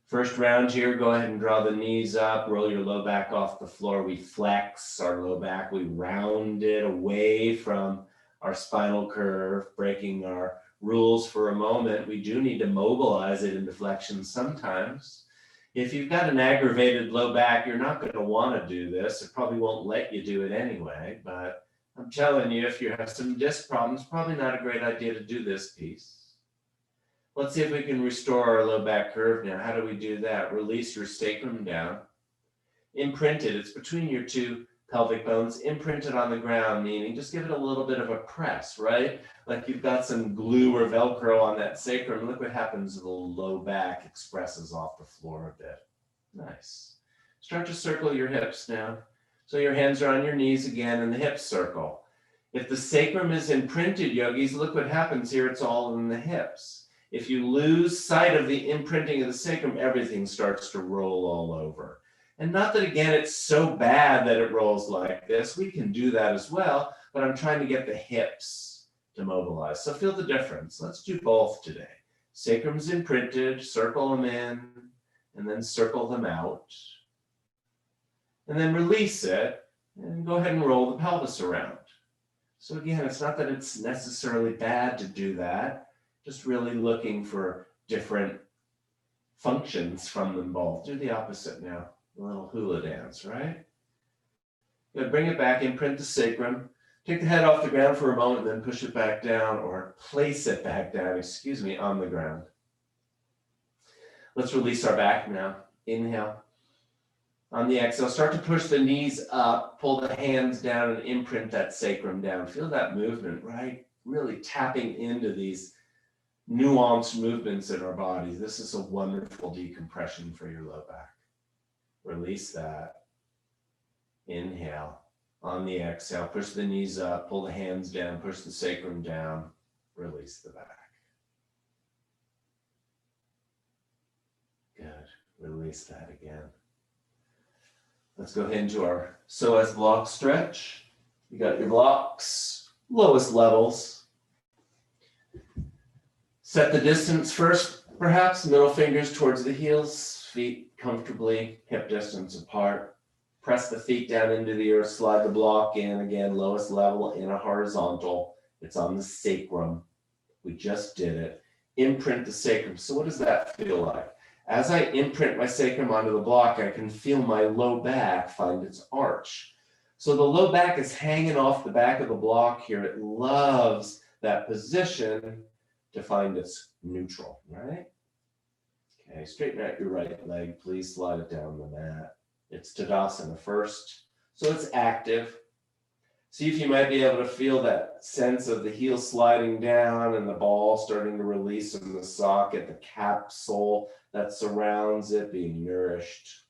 First round here, go ahead and draw the knees up, roll your low back off the floor. We flex our low back, we round it away from our spinal curve, breaking our rules for a moment. We do need to mobilize it into flexion sometimes. If you've got an aggravated low back, you're not going to want to do this. It probably won't let you do it anyway, but I'm telling you, if you have some disc problems, probably not a great idea to do this piece. Let's see if we can restore our low back curve now. How do we do that? Release your sacrum down. Imprint it. It's between your two pelvic bones. Imprint it on the ground, meaning just give it a little bit of a press, right? Like you've got some glue or Velcro on that sacrum. Look what happens. The low back expresses off the floor a bit. Nice. Start to circle your hips now. So your hands are on your knees again and the hips circle. If the sacrum is imprinted, yogis, look what happens here. It's all in the hips. If you lose sight of the imprinting of the sacrum, everything starts to roll all over. And not that, again, it's so bad that it rolls like this. We can do that as well, but I'm trying to get the hips to mobilize. So feel the difference. Let's do both today. Sacrum's imprinted, circle them in, and then circle them out. And then release it, and go ahead and roll the pelvis around. So again, it's not that it's necessarily bad to do that, just really looking for different functions from them both. Do the opposite now. A little hula dance, right? Good. Bring it back, imprint the sacrum. Take the head off the ground for a moment, then push it back down, or place it back down, on the ground. Let's release our back now. Inhale. On the exhale, start to push the knees up, pull the hands down and imprint that sacrum down. Feel that movement, right? Really tapping into these nuanced movements in our bodies. This is a wonderful decompression for your low back. Release that. Inhale. On the exhale, push the knees up, pull the hands down, push the sacrum down, release the back. Good. Release that again. Let's go ahead into our Psoas block stretch. You got your blocks, lowest levels. Set the distance first, perhaps middle fingers towards the heels, feet comfortably hip distance apart. Press the feet down into the earth, slide the block in, again, lowest level in a horizontal. It's on the sacrum. We just did it. Imprint the sacrum. So what does that feel like? As I imprint my sacrum onto the block, I can feel my low back find its arch. So the low back is hanging off the back of the block here. It loves that position to find its neutral, right? Okay, straighten out your right leg. Please slide it down the mat. It's Tadasana first, so it's active. See if you might be able to feel that sense of the heel sliding down and the ball starting to release from the socket, the capsule that surrounds it being nourished.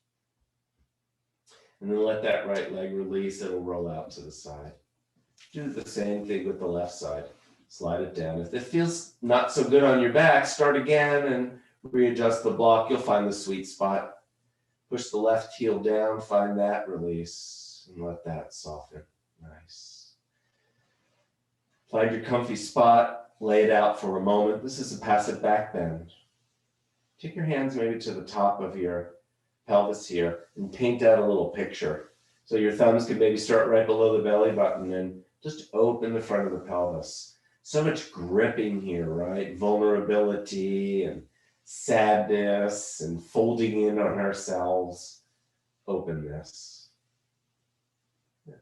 And then let that right leg release, it'll roll out to the side. Do the same thing with the left side. Slide it down. If it feels not so good on your back, start again and readjust the block. You'll find the sweet spot. Push the left heel down, find that release, and let that soften. Nice. Find your comfy spot, lay it out for a moment. This is a passive back bend. Take your hands maybe to the top of your pelvis here and paint out a little picture. So your thumbs can maybe start right below the belly button and just open the front of the pelvis. So much gripping here, right? Vulnerability and sadness and folding in on ourselves. Openness.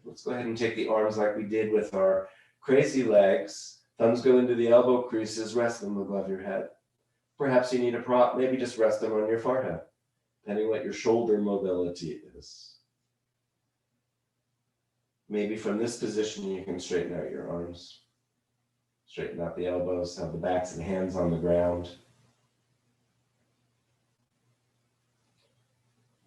Let's go ahead and take the arms like we did with our crazy legs. Thumbs go into the elbow creases, rest them above your head. Perhaps you need a prop, maybe just rest them on your forehead, depending what your shoulder mobility is. Maybe from this position you can straighten out your arms. Straighten out the elbows, have the backs of the hands on the ground.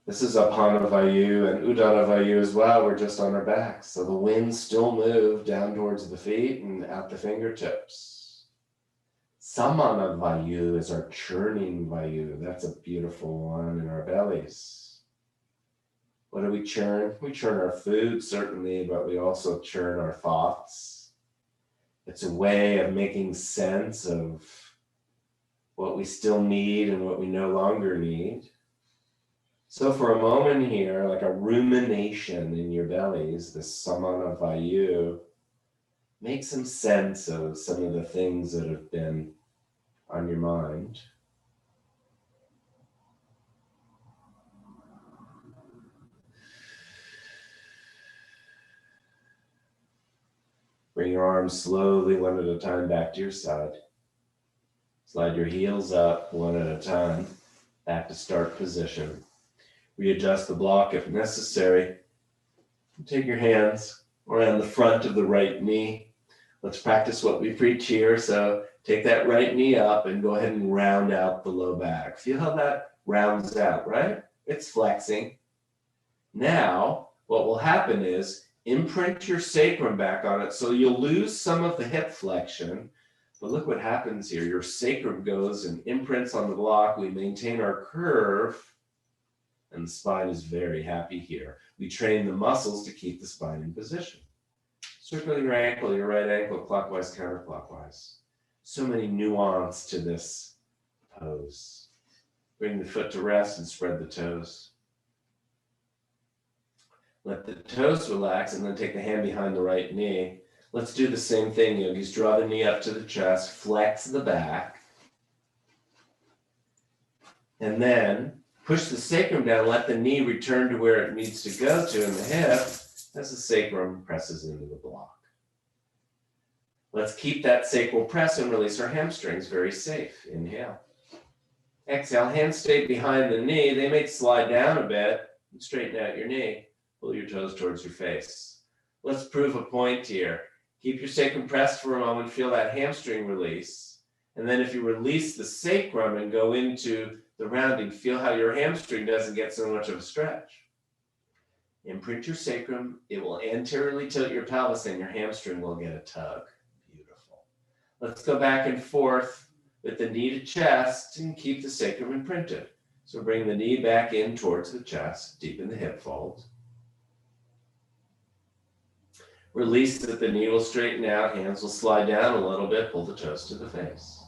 This is Apana Vayu and Udana Vayu as well. We're just on our backs. So the winds still move down towards the feet and out the fingertips. Samana Vayu is our churning Vayu. That's a beautiful one in our bellies. What do we churn? We churn our food, certainly, but we also churn our thoughts. It's a way of making sense of what we still need and what we no longer need. So for a moment here, like a rumination in your bellies, this Samana Vayu, make some sense of some of the things that have been on your mind. Bring your arms slowly, one at a time, back to your side. Slide your heels up, one at a time, back to start position. Readjust the block if necessary. Take your hands around the front of the right knee. Let's practice what we preach here. So take that right knee up and go ahead and round out the low back. Feel how that rounds out, right? It's flexing. Now, what will happen is imprint your sacrum back on it. So you'll lose some of the hip flexion. But look what happens here. Your sacrum goes and imprints on the block. We maintain our curve. And the spine is very happy here. We train the muscles to keep the spine in position. Circle your ankle, your right ankle, clockwise, counterclockwise. So many nuance to this pose. Bring the foot to rest and spread the toes. Let the toes relax and then take the hand behind the right knee. Let's do the same thing, yogis. Draw the knee up to the chest, flex the back. And then push the sacrum down, let the knee return to where it needs to go to in the hip, as the sacrum presses into the block. Let's keep that sacral press and release our hamstrings. Very safe. Inhale. Exhale, hands stay behind the knee. They may slide down a bit. Straighten out your knee. Pull your toes towards your face. Let's prove a point here. Keep your sacrum pressed for a moment. Feel that hamstring release. And then if you release the sacrum and go into the rounding, feel how your hamstring doesn't get so much of a stretch. Imprint your sacrum. It will anteriorly tilt your pelvis and your hamstring will get a tug. Beautiful. Let's go back and forth with the knee to chest and keep the sacrum imprinted. So bring the knee back in towards the chest, deepen the hip fold. Release that the knee will straighten out, hands will slide down a little bit, pull the toes to the face.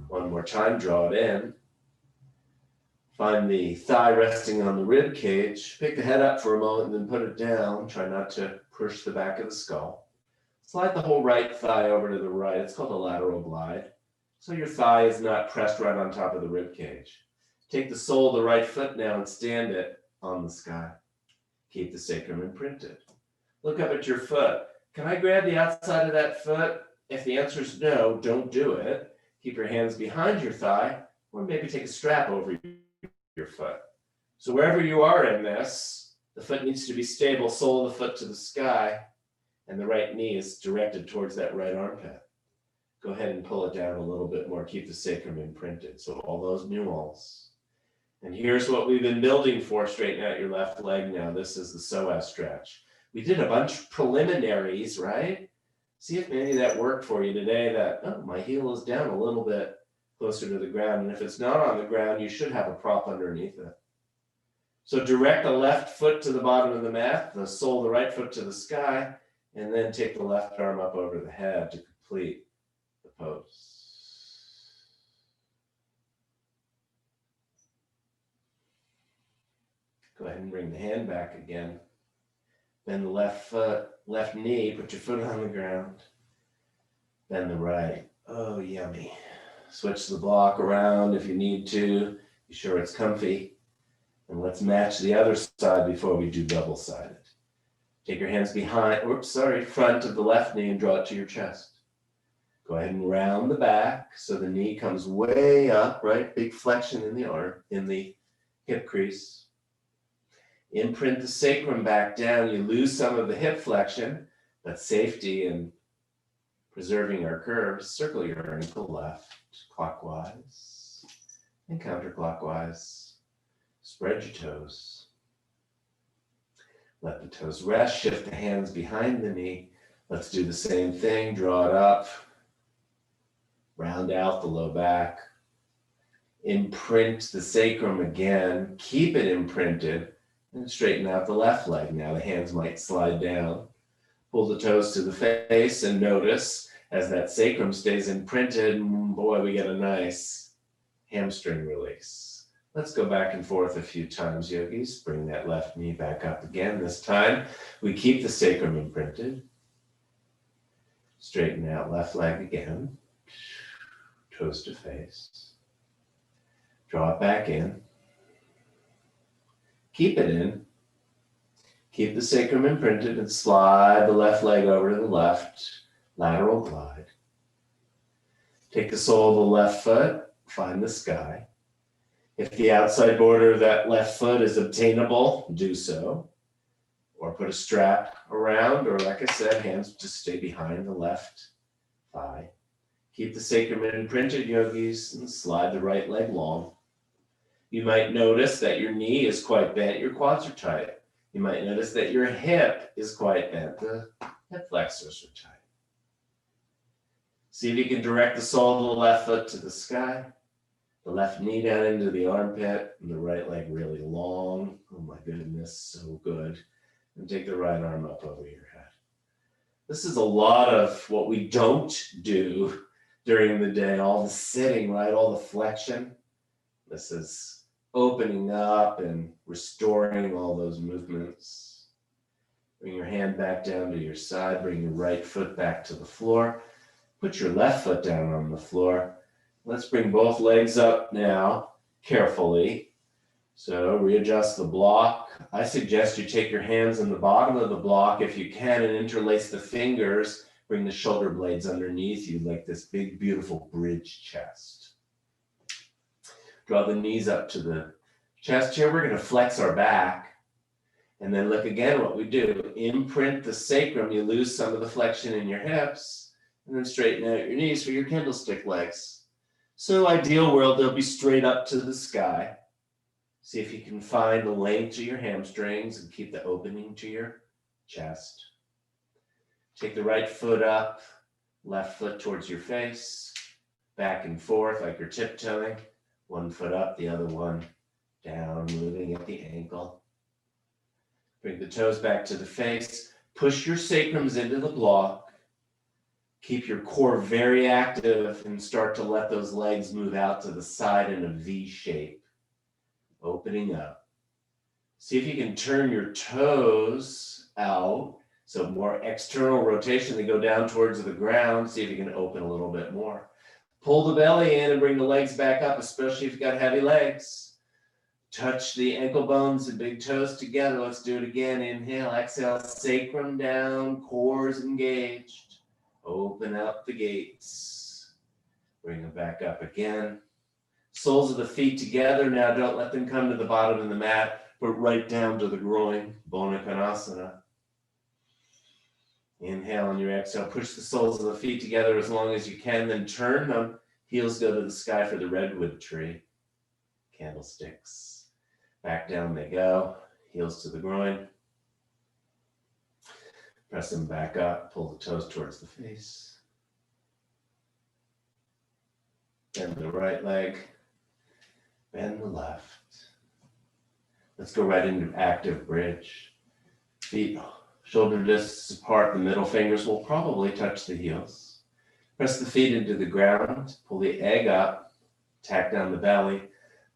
One more time, draw it in. Find the thigh resting on the rib cage. Pick the head up for a moment, then put it down. Try not to push the back of the skull. Slide the whole right thigh over to the right. It's called a lateral glide. So your thigh is not pressed right on top of the rib cage. Take the sole of the right foot now and stand it on the sky. Keep the sacrum imprinted. Look up at your foot. Can I grab the outside of that foot? If the answer is no, don't do it. Keep your hands behind your thigh, or maybe take a strap over your foot. So wherever you are in this, the foot needs to be stable, sole of the foot to the sky, and the right knee is directed towards that right armpit. Go ahead and pull it down a little bit more. Keep the sacrum imprinted. So all those nuance. And here's what we've been building for. Straighten out your left leg now. This is the Psoas Stretch. We did a bunch of preliminaries, right? See if maybe that worked for you today, that, oh, my heel is down a little bit closer to the ground. And if it's not on the ground, you should have a prop underneath it. So direct the left foot to the bottom of the mat, the sole of the right foot to the sky, and then take the left arm up over the head to complete the pose. Go ahead and bring the hand back again. Bend the left foot, left knee, put your foot on the ground. Bend the right. Oh, yummy. Switch the block around if you need to. Be sure it's comfy. And let's match the other side before we do double-sided. Take your hands behind, front of the left knee and draw it to your chest. Go ahead and round the back so the knee comes way up, right? Big flexion in the arm, in the hip crease. Imprint the sacrum back down. You lose some of the hip flexion, but safety and preserving our curves. Circle your ankle left, clockwise and counterclockwise. Spread your toes. Let the toes rest. Shift the hands behind the knee. Let's do the same thing. Draw it up. Round out the low back. Imprint the sacrum again. Keep it imprinted. And straighten out the left leg. Now the hands might slide down. Pull the toes to the face and notice as that sacrum stays imprinted, boy, we get a nice hamstring release. Let's go back and forth a few times, yogis. Bring that left knee back up again. This time we keep the sacrum imprinted. Straighten out left leg again. Toes to face. Draw it back in. Keep it in. Keep the sacrum imprinted and slide the left leg over to the left. Lateral glide. Take the sole of the left foot. Find the sky. If the outside border of that left foot is obtainable, do so. Or put a strap around, or like I said, hands just stay behind the left thigh. Keep the sacrum imprinted, yogis, and slide the right leg long. You might notice that your knee is quite bent, your quads are tight. You might notice that your hip is quite bent, the hip flexors are tight. See if you can direct the sole of the left foot to the sky, the left knee down into the armpit, and the right leg really long. Oh my goodness, so good. And take the right arm up over your head. This is a lot of what we don't do during the day, all the sitting, right? All the flexion. This is opening up and restoring all those movements. Bring your hand back down to your side. Bring your right foot back to the floor. Put your left foot down on the floor. Let's bring both legs up now, carefully. So readjust the block. I suggest you take your hands on the bottom of the block if you can and interlace the fingers. Bring the shoulder blades underneath you like this big, beautiful bridge chest. Draw the knees up to the chest here. We're going to flex our back. And then look again what we do. Imprint the sacrum. You lose some of the flexion in your hips. And then straighten out your knees for your candlestick legs. So ideal world, they'll be straight up to the sky. See if you can find the length to your hamstrings and keep the opening to your chest. Take the right foot up, left foot towards your face, back and forth like you're tiptoeing. One foot up, the other one down, moving at the ankle. Bring the toes back to the face. Push your sacrums into the block. Keep your core very active and start to let those legs move out to the side in a V shape. Opening up. See if you can turn your toes out. So more external rotation. They go down towards the ground. See if you can open a little bit more. Pull the belly in and bring the legs back up, especially if you've got heavy legs. Touch the ankle bones and big toes together. Let's do it again. Inhale, exhale, sacrum down, core's engaged. Open up the gates. Bring them back up again. Soles of the feet together. Now don't let them come to the bottom of the mat, but right down to the groin, Baddha Konasana. Inhale on your exhale. Push the soles of the feet together as long as you can, then turn them. Heels go to the sky for the redwood tree. Candlesticks. Back down they go. Heels to the groin. Press them back up. Pull the toes towards the face. Bend the right leg. Bend the left. Let's go right into active bridge. Feet shoulder discs apart. The middle fingers will probably touch the heels. Press the feet into the ground. Pull the egg up. Tack down the belly.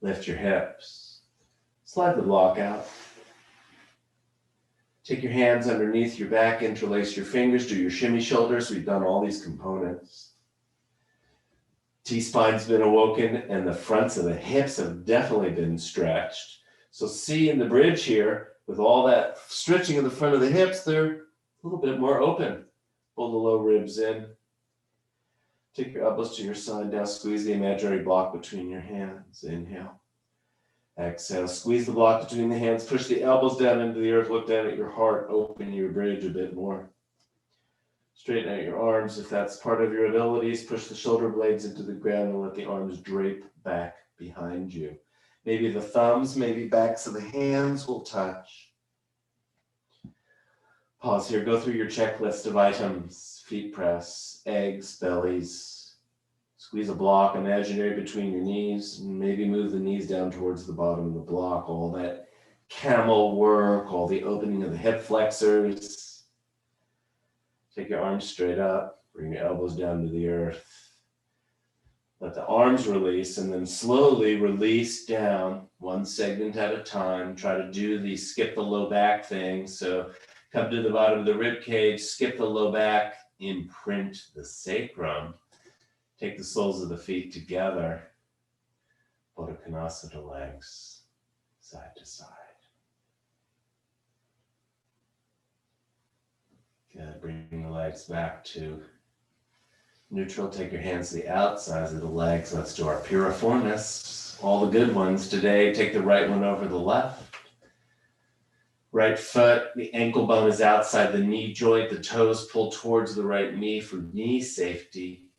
Lift your hips. Slide the block out. Take your hands underneath your back. Interlace your fingers. Do your shimmy shoulders. We've done all these components. T-spine's been awoken and the fronts of the hips have definitely been stretched. So see in the bridge here, with all that stretching of the front of the hips, they're a little bit more open. Pull the low ribs in. Take your elbows to your side. Now squeeze the imaginary block between your hands. Inhale. Exhale. Squeeze the block between the hands. Push the elbows down into the earth. Look down at your heart. Open your bridge a bit more. Straighten out your arms if that's part of your abilities. Push the shoulder blades into the ground and let the arms drape back behind you. Maybe the thumbs, maybe backs of the hands will touch. Pause here. Go through your checklist of items. Feet press, eggs, bellies. Squeeze a block imaginary between your knees. And maybe move the knees down towards the bottom of the block. All that camel work, all the opening of the hip flexors. Take your arms straight up, bring your elbows down to the earth. Let the arms release and then slowly release down one segment at a time. Try to do the skip the low back thing. So come to the bottom of the rib cage, skip the low back, imprint the sacrum. Take the soles of the feet together. Baddha Konasana legs, side to side. Good. Bring the legs back to neutral. Take your hands to the outsides of the legs. Let's do our piriformis. All the good ones today. Take the right one over the left. Right foot, the ankle bone is outside the knee joint. The toes pull towards the right knee for knee safety.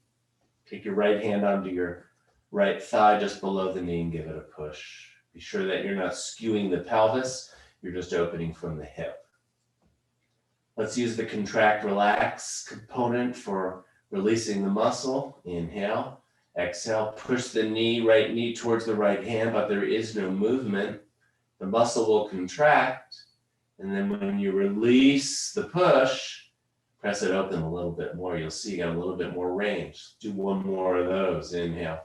Take your right hand onto your right thigh just below the knee and give it a push. Be sure that you're not skewing the pelvis. You're just opening from the hip. Let's use the contract relax component for releasing the muscle. Inhale, exhale, push the knee, right knee towards the right hand, but there is no movement. The muscle will contract. And then when you release the push, press it open a little bit more. You'll see you got a little bit more range. Do one more of those. Inhale.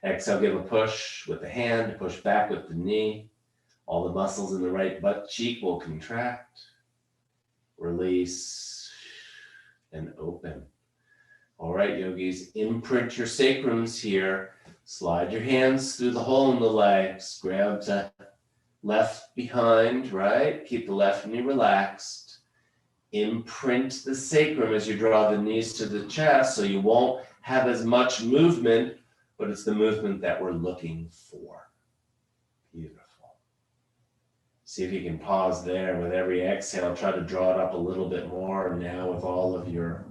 Exhale, give a push with the hand, push back with the knee. All the muscles in the right butt cheek will contract. Release and open. All right, yogis, imprint your sacrums here. Slide your hands through the hole in the legs. Grab the left behind, right? Keep the left knee relaxed. Imprint the sacrum as you draw the knees to the chest so you won't have as much movement, but it's the movement that we're looking for. Beautiful. See if you can pause there. With every exhale, try to draw it up a little bit more. Now with all of your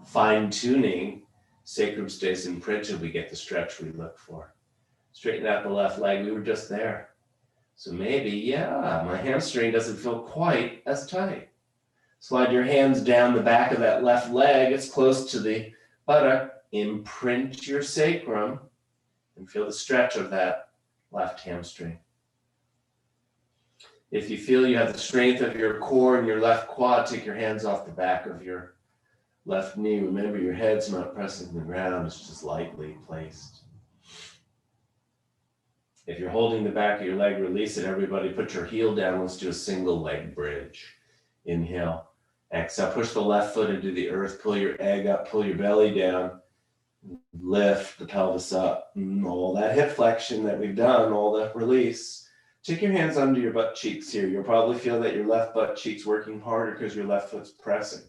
fine tuning, sacrum stays imprinted, we get the stretch we look for. Straighten out the left leg, we were just there. So maybe, yeah, my hamstring doesn't feel quite as tight. Slide your hands down the back of that left leg, it's close to the buttock. Imprint your sacrum and feel the stretch of that left hamstring. If you feel you have the strength of your core and your left quad, take your hands off the back of your left knee. Remember, your head's not pressing the ground, it's just lightly placed. If you're holding the back of your leg, release it. Everybody put your heel down. Let's do a single leg bridge. Inhale. Exhale. Push the left foot into the earth. Pull your egg up. Pull your belly down. Lift the pelvis up. All that hip flexion that we've done, all that release. Take your hands under your butt cheeks here. You'll probably feel that your left butt cheek's working harder because your left foot's pressing.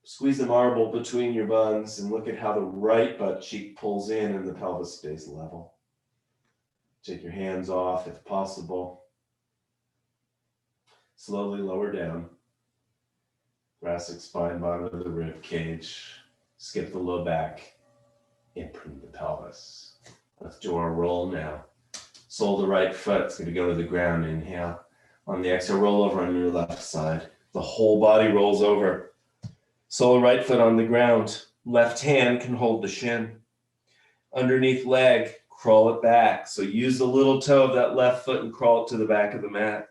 Squeeze the marble between your buns and look at how the right butt cheek pulls in and the pelvis stays level. Take your hands off if possible. Slowly lower down. Thoracic spine, bottom of the rib cage. Skip the low back. Imprint the pelvis. Let's do our roll now. Sole the right foot. It's going to go to the ground. Inhale. On the exhale, roll over on your left side. The whole body rolls over. Sole right foot on the ground. Left hand can hold the shin. Underneath leg. Crawl it back. So use the little toe of that left foot and crawl it to the back of the mat.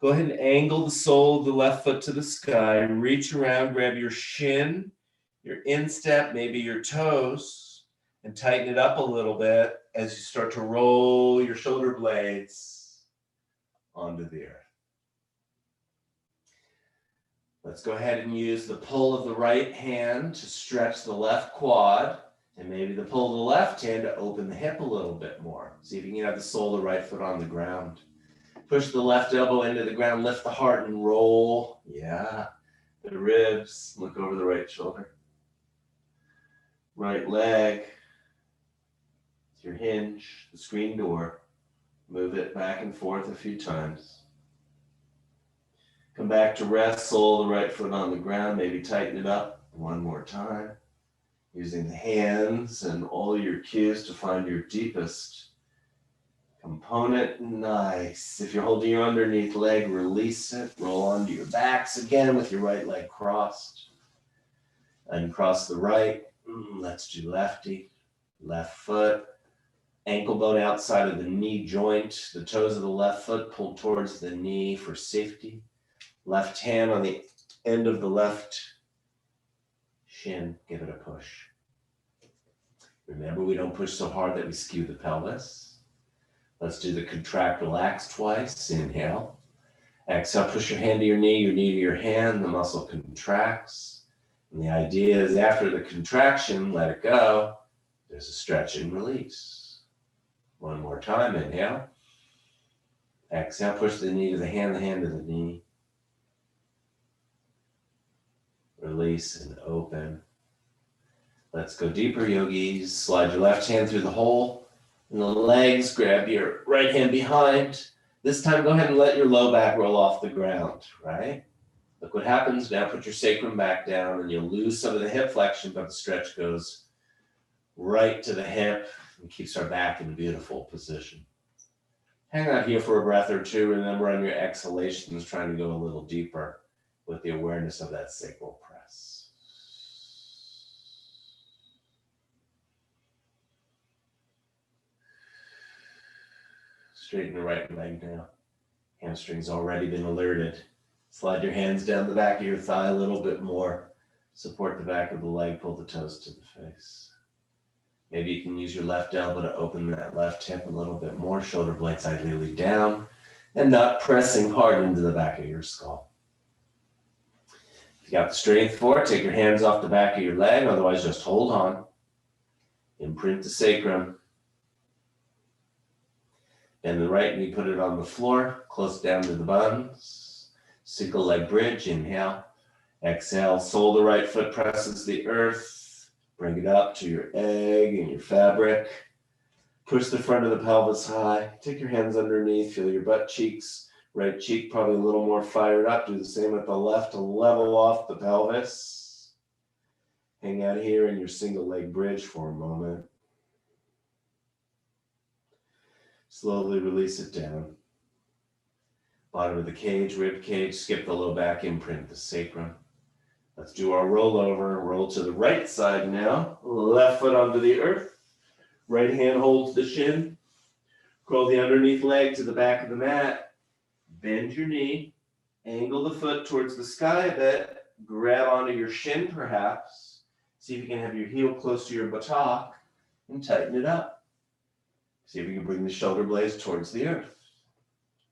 Go ahead and angle the sole of the left foot to the sky. Reach around, grab your shin, your instep, maybe your toes, and tighten it up a little bit as you start to roll your shoulder blades onto the earth. Let's go ahead and use the pull of the right hand to stretch the left quad. And maybe the pull of the left hand to open the hip a little bit more. See if you can have the sole of the right foot on the ground. Push the left elbow into the ground, lift the heart and roll. Yeah. The ribs, look over the right shoulder. Right leg. It's your hinge, the screen door. Move it back and forth a few times. Come back to rest, sole of the right foot on the ground. Maybe tighten it up one more time. Using the hands and all your cues to find your deepest component. Nice. If you're holding your underneath leg, release it. Roll onto your backs again with your right leg crossed. Uncross the right. Let's do lefty. Left foot. Ankle bone outside of the knee joint. The toes of the left foot pull towards the knee for safety. Left hand on the end of the left shin, give it a push. Remember, we don't push so hard that we skew the pelvis. Let's do the contract, relax twice. Inhale. Exhale, push your hand to your knee to your hand. The muscle contracts. And the idea is after the contraction, let it go. There's a stretch and release. One more time. Inhale. Exhale, push the knee to the hand to the knee. Release and open. Let's go deeper, yogis. Slide your left hand through the hole in the legs. Grab your right hand behind. This time, go ahead and let your low back roll off the ground, right? Look what happens. Now put your sacrum back down and you'll lose some of the hip flexion, but the stretch goes right to the hip and keeps our back in a beautiful position. Hang out here for a breath or two. Remember on your exhalations, trying to go a little deeper with the awareness of that sacral press. Straighten the right leg now. Hamstring's already been alerted. Slide your hands down the back of your thigh a little bit more. Support the back of the leg, pull the toes to the face. Maybe you can use your left elbow to open that left hip a little bit more. Shoulder blades ideally down and not pressing hard into the back of your skull. If you got the strength for it, take your hands off the back of your leg. Otherwise, just hold on. Imprint the sacrum. Bend the right knee, put it on the floor, close down to the buns. Single leg bridge, inhale. Exhale, sole of the right foot presses the earth. Bring it up to your egg and your fabric. Push the front of the pelvis high. Take your hands underneath, feel your butt cheeks. Right cheek probably a little more fired up. Do the same with the left to level off the pelvis. Hang out here in your single leg bridge for a moment. Slowly release it down. Bottom of the cage, rib cage, skip the low back, imprint the sacrum. Let's do our rollover. Roll to the right side now. Left foot onto the earth. Right hand holds the shin. Curl the underneath leg to the back of the mat. Bend your knee. Angle the foot towards the sky a bit. Grab onto your shin perhaps. See if you can have your heel close to your buttock and tighten it up. See if you can bring the shoulder blades towards the earth.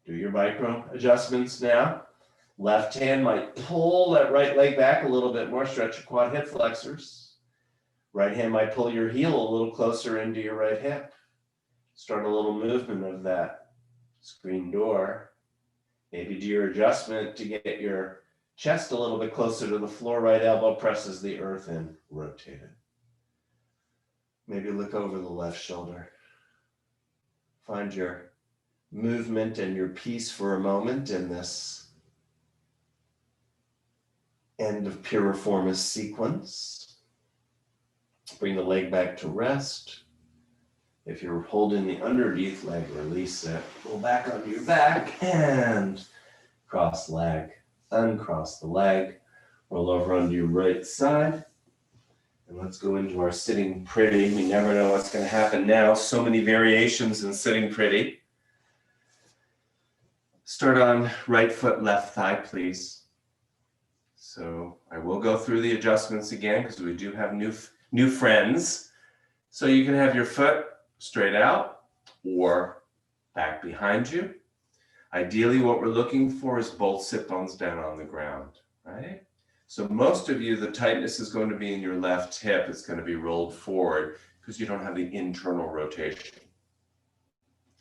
Do your micro adjustments now. Left hand might pull that right leg back a little bit more. Stretch your quad hip flexors. Right hand might pull your heel a little closer into your right hip. Start a little movement of that screen door. Maybe do your adjustment to get your chest a little bit closer to the floor. Right elbow presses the earth in. Rotate it. Maybe look over the left shoulder. Find your movement and your peace for a moment in this end of piriformis sequence. Bring the leg back to rest. If you're holding the underneath leg, release it. Pull back onto your back and cross leg. Uncross the leg. Roll over onto your right side. And let's go into our sitting pretty. We never know what's going to happen now. So many variations in sitting pretty. Start on right foot, left thigh, please. So I will go through the adjustments again because we do have new friends. So you can have your foot straight out or back behind you. Ideally, what we're looking for is both sit bones down on the ground, right? So most of you, the tightness is going to be in your left hip. It's going to be rolled forward because you don't have the internal rotation.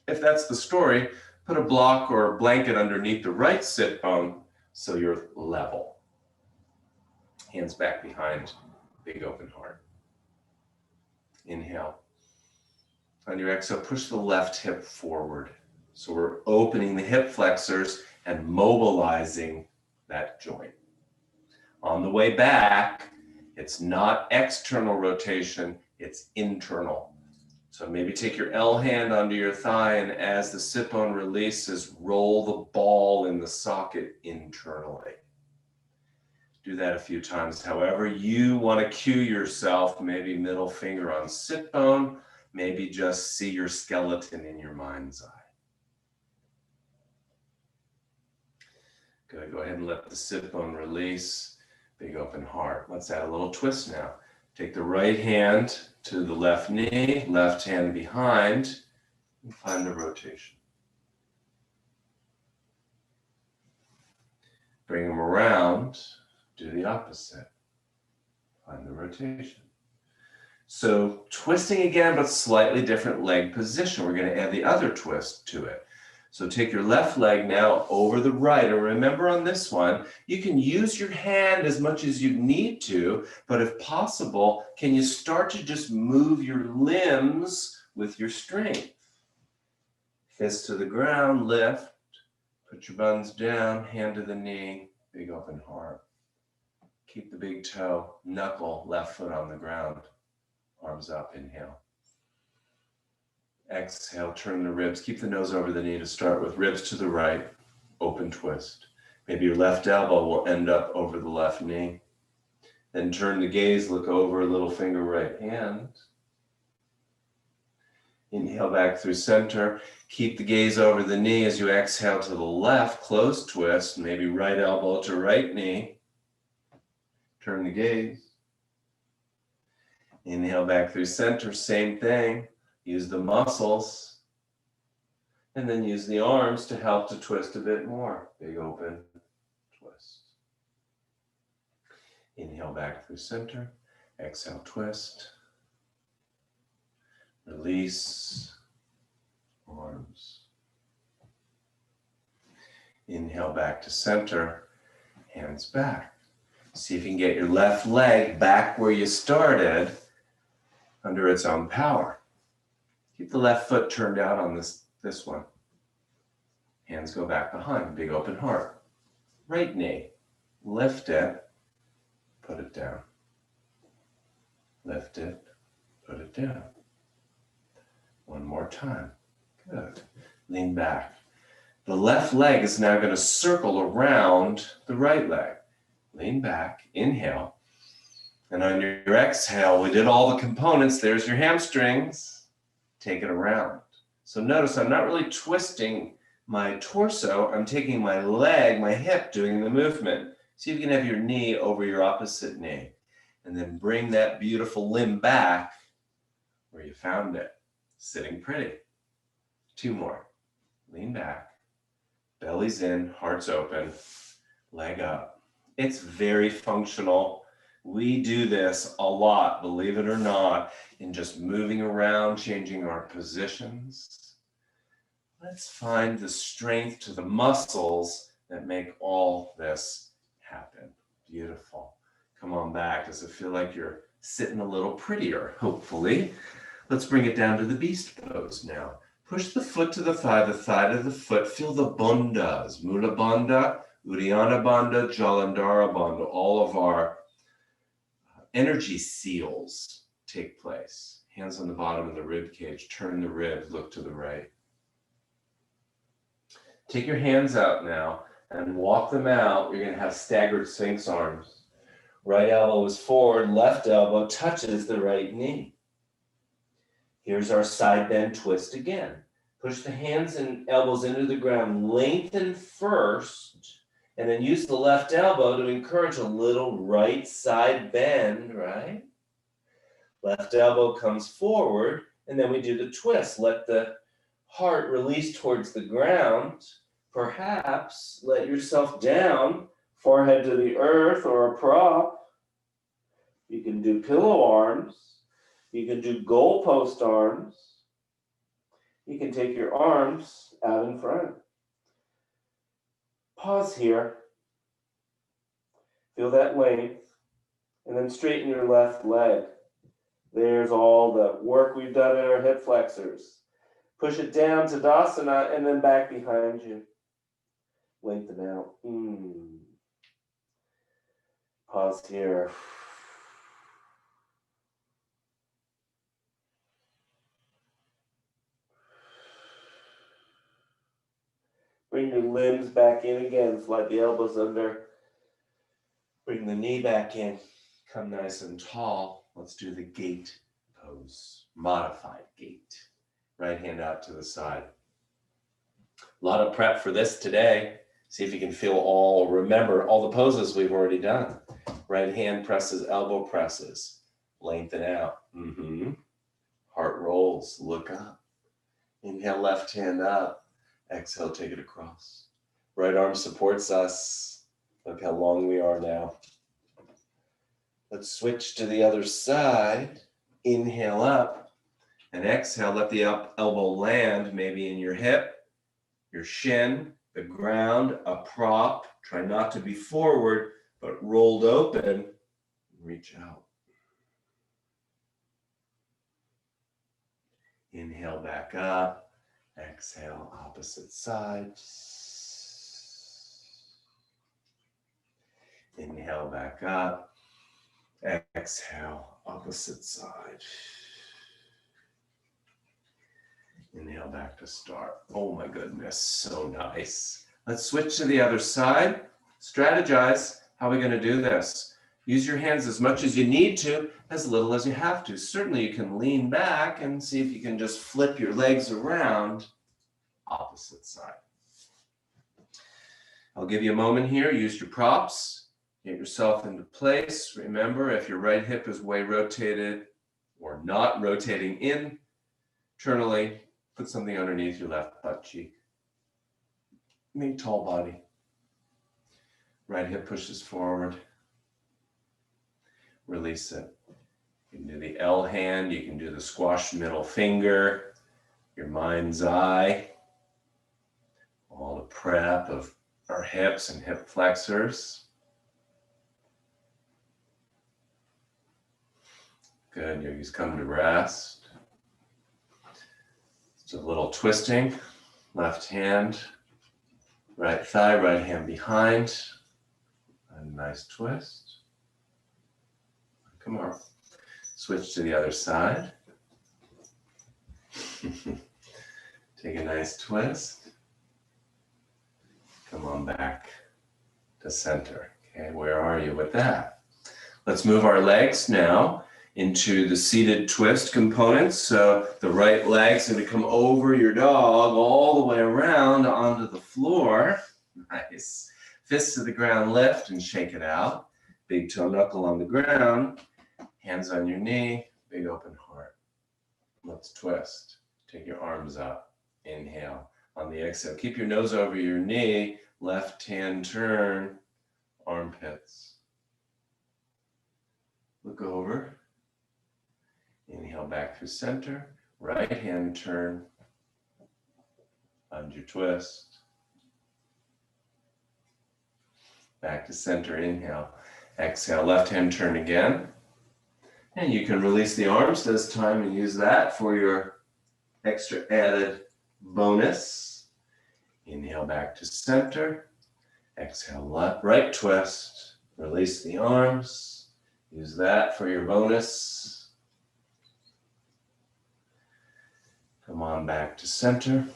If that's the story, put a block or a blanket underneath the right sit bone so you're level. Hands back behind, big open heart. Inhale. On your exhale, push the left hip forward. So we're opening the hip flexors and mobilizing that joint. On the way back, it's not external rotation, it's internal. So maybe take your L hand onto your thigh, and as the sit bone releases, roll the ball in the socket internally. Do that a few times. However you want to cue yourself, maybe middle finger on sit bone, maybe just see your skeleton in your mind's eye. Good, go ahead and let the sit bone release. Big open heart. Let's add a little twist now. Take the right hand to the left knee, left hand behind, and find the rotation. Bring them around. Do the opposite. Find the rotation. So twisting again, but slightly different leg position. We're going to add the other twist to it. So take your left leg now over the right. And remember on this one, you can use your hand as much as you need to, but if possible, can you start to just move your limbs with your strength? Fist to the ground, lift. Put your buns down, hand to the knee, big open heart. Keep the big toe, knuckle, left foot on the ground. Arms up, inhale. Exhale, turn the ribs. Keep the nose over the knee to start with. Ribs to the right, open twist. Maybe your left elbow will end up over the left knee. Then turn the gaze, look over, little finger, right hand. Inhale back through center. Keep the gaze over the knee as you exhale to the left, close twist, maybe right elbow to right knee. Turn the gaze. Inhale back through center, same thing. Use the muscles. And then use the arms to help to twist a bit more. Big open twist. Inhale back through center. Exhale, twist. Release arms. Inhale back to center, hands back. See if you can get your left leg back where you started under its own power. Keep the left foot turned out on this one. Hands go back behind, big open heart. Right knee, lift it, put it down. Lift it, put it down. One more time. Good. Lean back. The left leg is now going to circle around the right leg. Lean back, inhale. And on your exhale, we did all the components. There's your hamstrings. Take it around. So notice I'm not really twisting my torso. I'm taking my leg, my hip, doing the movement. See if you can have your knee over your opposite knee. And then bring that beautiful limb back where you found it. Sitting pretty. 2 more. Lean back. Belly's in, heart's open, leg up. It's very functional. We do this a lot, believe it or not, in just moving around, changing our positions. Let's find the strength to the muscles that make all this happen. Beautiful. Come on back. Does it feel like you're sitting a little prettier, hopefully? Let's bring it down to the beast pose now. Push the foot to the thigh to the foot. Feel the bandhas, Mula Bandha, Uddiyana Bandha, Jalandhara Bandha. All of our energy seals take place. Hands on the bottom of the rib cage. Turn the ribs, look to the right. Take your hands out now and walk them out. You're going to have staggered Sphinx arms. Right elbow is forward, left elbow touches the right knee. Here's our side bend twist again. Push the hands and elbows into the ground. Lengthen first, and then use the left elbow to encourage a little right side bend, right? Left elbow comes forward, and then we do the twist. Let the heart release towards the ground. Perhaps let yourself down, forehead to the earth or a prop. You can do pillow arms. You can do goalpost arms. You can take your arms out in front. Pause here. Feel that length. And then straighten your left leg. There's all the work we've done in our hip flexors. Push it down to Tadasana and then back behind you. Lengthen out. Pause here. Bring your limbs back in again. Slide the elbows under. Bring the knee back in. Come nice and tall. Let's do the gate pose. Modified gate. Right hand out to the side. A lot of prep for this today. See if you can remember all the poses we've already done. Right hand presses, elbow presses. Lengthen out. Heart rolls. Look up. Inhale, left hand up. Exhale, take it across. Right arm supports us. Look how long we are now. Let's switch to the other side. Inhale up and exhale. Let the elbow land maybe in your hip, your shin, the ground, a prop. Try not to be forward, but rolled open. Reach out. Inhale back up. Exhale, opposite side. Inhale back up. Exhale, opposite side. Inhale back to start. Oh my goodness, so nice. Let's switch to the other side. Strategize. How are we going to do this? Use your hands as much as you need to, as little as you have to. Certainly you can lean back and see if you can just flip your legs around. Opposite side. I'll give you a moment here. Use your props. Get yourself into place. Remember, if your right hip is way rotated or not rotating internally, put something underneath your left butt cheek. Make tall body. Right hip pushes forward. Release it. You can do the L hand, you can do the squashed middle finger, your mind's eye, all the prep of our hips and hip flexors. Good, yogis come to rest. Just a little twisting, left hand, right thigh, right hand behind. A nice twist. Come on. Switch to the other side. Take a nice twist. Come on back to center. Okay, where are you with that? Let's move our legs now into the seated twist components. So the right leg's going to come over your dog all the way around onto the floor. Nice. Fists to the ground, lift and shake it out. Big toe knuckle on the ground. Hands on your knee, big open heart. Let's twist. Take your arms up. Inhale. On the exhale, keep your nose over your knee. Left hand turn, armpits. Look over. Inhale back through center. Right hand turn. Find your twist. Back to center, inhale. Exhale, left hand turn again. And you can release the arms this time and use that for your extra added bonus. Inhale back to center. Exhale, left, right twist. Release the arms. Use that for your bonus. Come on back to center.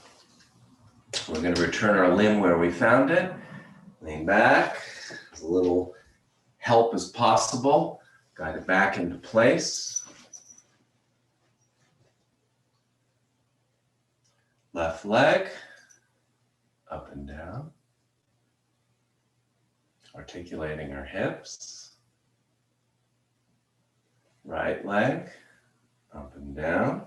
We're going to return our limb where we found it. Lean back. As little help as possible. Guide it back into place. Left leg, up and down. Articulating our hips. Right leg, up and down.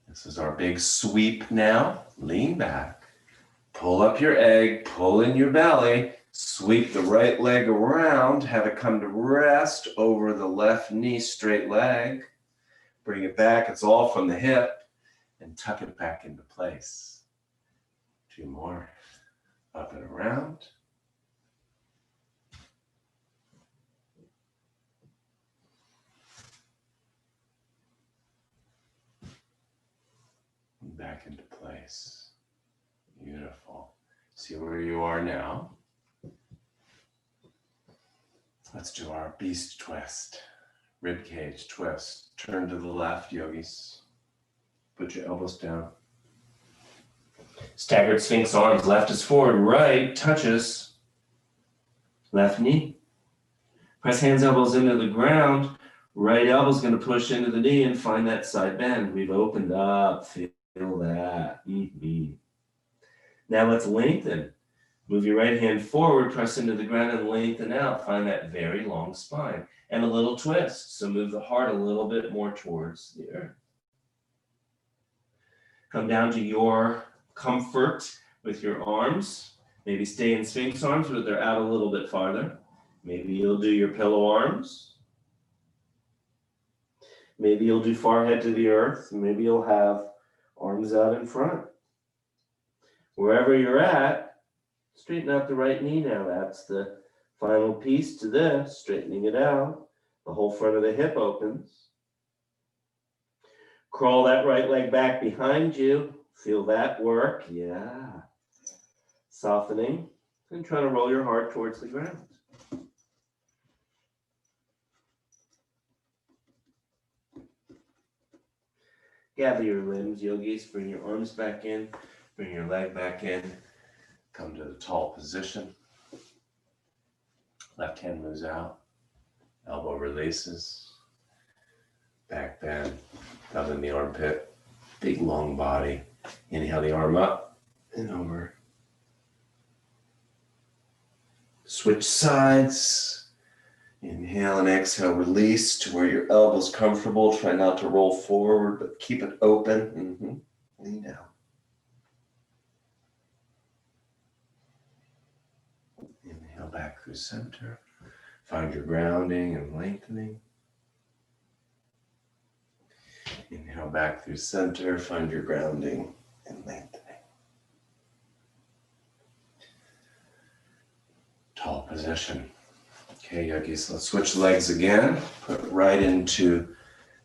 This is our big sweep now. Lean back. Pull up your egg, pull in your belly. Sweep the right leg around, have it come to rest over the left knee, straight leg. Bring it back, it's all from the hip, and tuck it back into place. 2 more. Up and around. And back into place. Beautiful. See where you are now. Let's do our beast twist. Rib cage twist. Turn to the left, yogis. Put your elbows down. Staggered Sphinx arms. Left is forward. Right touches left knee. Press hands, elbows into the ground. Right elbow's going to push into the knee and find that side bend. We've opened up. Feel that. Now let's lengthen. Move your right hand forward, press into the ground and lengthen out. Find that very long spine. And a little twist. So move the heart a little bit more towards the earth. Come down to your comfort with your arms. Maybe stay in Sphinx arms, but they're out a little bit farther. Maybe you'll do your pillow arms. Maybe you'll do forehead to the earth. Maybe you'll have arms out in front. Wherever you're at, straighten out the right knee now. That's the final piece to this, straightening it out. The whole front of the hip opens. Crawl that right leg back behind you. Feel that work. Yeah. Softening. And try to roll your heart towards the ground. Gather your limbs, yogis. Bring your arms back in. Bring your leg back in. Come to the tall position. Left hand moves out. Elbow releases. Back bend. Thumb in the armpit. Big long body. Inhale the arm up and over. Switch sides. Inhale and exhale. Release to where your elbow's comfortable. Try not to roll forward, but keep it open. Lean out. Inhale back through center. Find your grounding and lengthening. Inhale back through center, find your grounding and lengthening. Tall position. Okay, yogis, let's switch legs again. Put it right into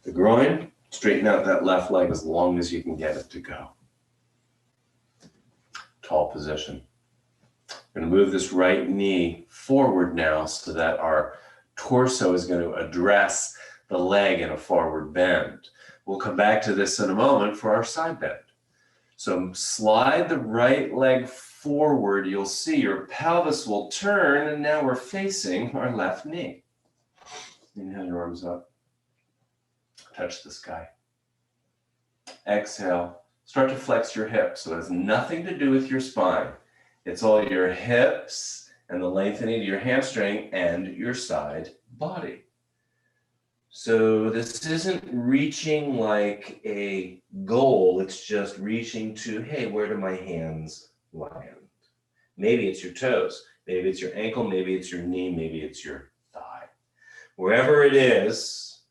the groin. Straighten out that left leg as long as you can get it to go. Tall position. We're going to move this right knee forward now so that our torso is going to address the leg in a forward bend. We'll come back to this in a moment for our side bend. So slide the right leg forward. You'll see your pelvis will turn, and now we're facing our left knee. Inhale your arms up. Touch the sky. Exhale. Start to flex your hips. So it has nothing to do with your spine. It's all your hips and the lengthening of your hamstring and your side body. So this isn't reaching like a goal. It's just reaching to, hey, where do my hands land? Maybe it's your toes. Maybe it's your ankle. Maybe it's your knee. Maybe it's your thigh. Wherever it is,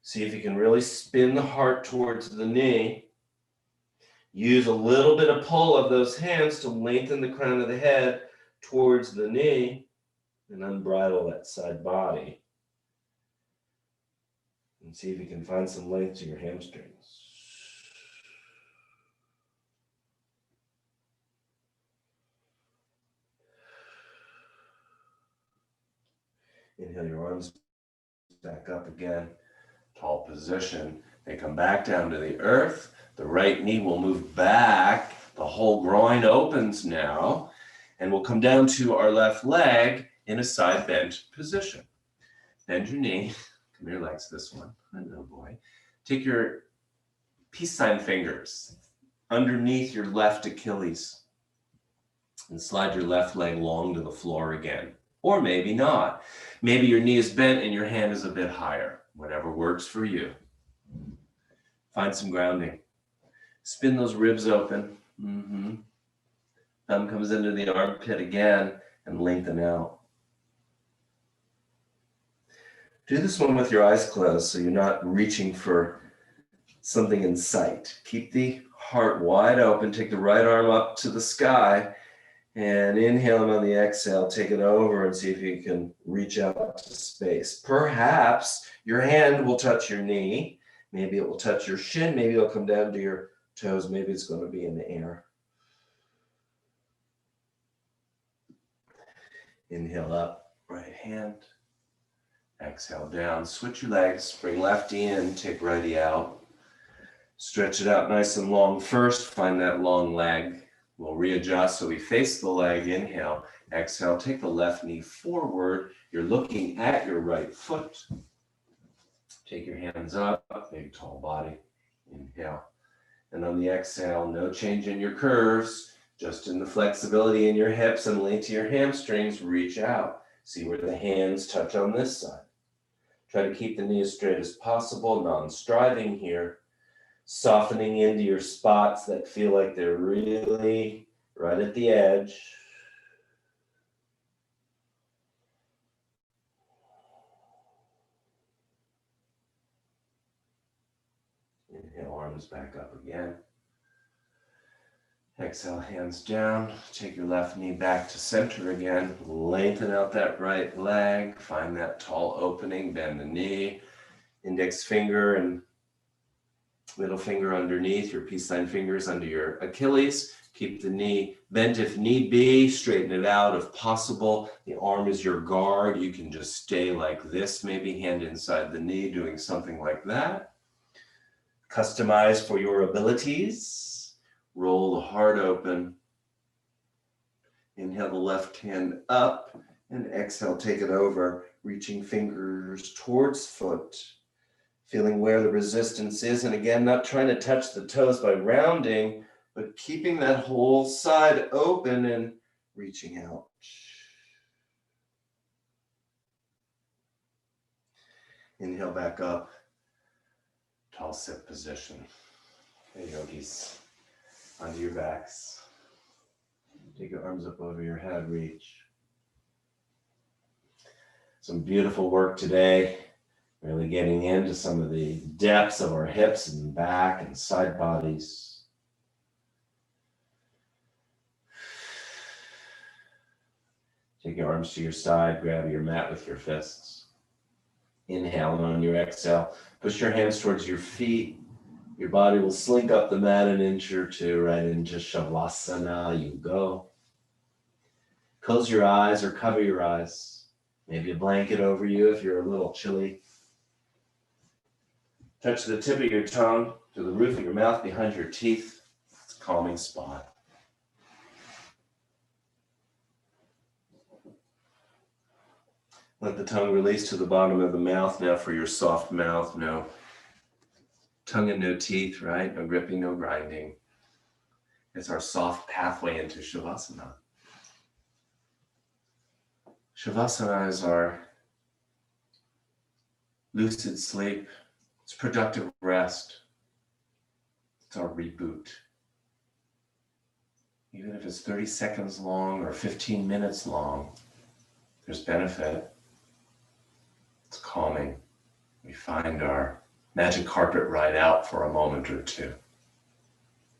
see if you can really spin the heart towards the knee. Use a little bit of pull of those hands to lengthen the crown of the head towards the knee and unbridle that side body. And see if you can find some length to your hamstrings. Inhale your arms back up again. Tall position. They come back down to the earth. The right knee will move back. The whole groin opens now. And we'll come down to our left leg in a side bend position. Bend your knee. Come your legs this one. Hello, boy. Take your peace sign fingers underneath your left Achilles and slide your left leg long to the floor again. Or maybe not. Maybe your knee is bent and your hand is a bit higher. Whatever works for you. Find some grounding. Spin those ribs open. Thumb comes into the armpit again and lengthen out. Do this one with your eyes closed so you're not reaching for something in sight. Keep the heart wide open. Take the right arm up to the sky and inhale, and on the exhale, take it over and see if you can reach out to space. Perhaps your hand will touch your knee. Maybe it will touch your shin. Maybe it'll come down to your toes. Maybe it's going to be in the air. Inhale up, right hand. Exhale down. Switch your legs. Bring lefty in, take righty out. Stretch it out nice and long first. Find that long leg. We'll readjust so we face the leg. Inhale. Exhale. Take the left knee forward. You're looking at your right foot. Take your hands up. Big tall body. Inhale. And on the exhale, no change in your curves. Just in the flexibility in your hips and length to your hamstrings. Reach out. See where the hands touch on this side. Try to keep the knee as straight as possible, non-striving here. Softening into your spots that feel like they're really right at the edge. Inhale, arms back up again. Exhale, hands down. Take your left knee back to center again. Lengthen out that right leg. Find that tall opening. Bend the knee. Index finger and middle finger underneath. Your peace sign fingers under your Achilles. Keep the knee bent if need be. Straighten it out if possible. The arm is your guard. You can just stay like this. Maybe hand inside the knee, doing something like that. Customize for your abilities. Roll the heart open. Inhale the left hand up and exhale, take it over, reaching fingers towards foot, feeling where the resistance is. And again, not trying to touch the toes by rounding, but keeping that whole side open and reaching out. Inhale back up, tall sit position. Okay, yogis. Onto your backs. Take your arms up over your head, reach. Some beautiful work today. Really getting into some of the depths of our hips and back and side bodies. Take your arms to your side, grab your mat with your fists. Inhale, and on your exhale, push your hands towards your feet. Your body will slink up the mat an inch or two, right into Shavasana. You go. Close your eyes or cover your eyes. Maybe a blanket over you if you're a little chilly. Touch the tip of your tongue to the roof of your mouth behind your teeth. It's a calming spot. Let the tongue release to the bottom of the mouth now for your soft mouth. No tongue and no teeth, right? No gripping, no grinding. It's our soft pathway into Shavasana. Shavasana is our lucid sleep. It's productive rest. It's our reboot. Even if it's 30 seconds long or 15 minutes long, there's benefit. It's calming. We find our magic carpet ride out for a moment or two.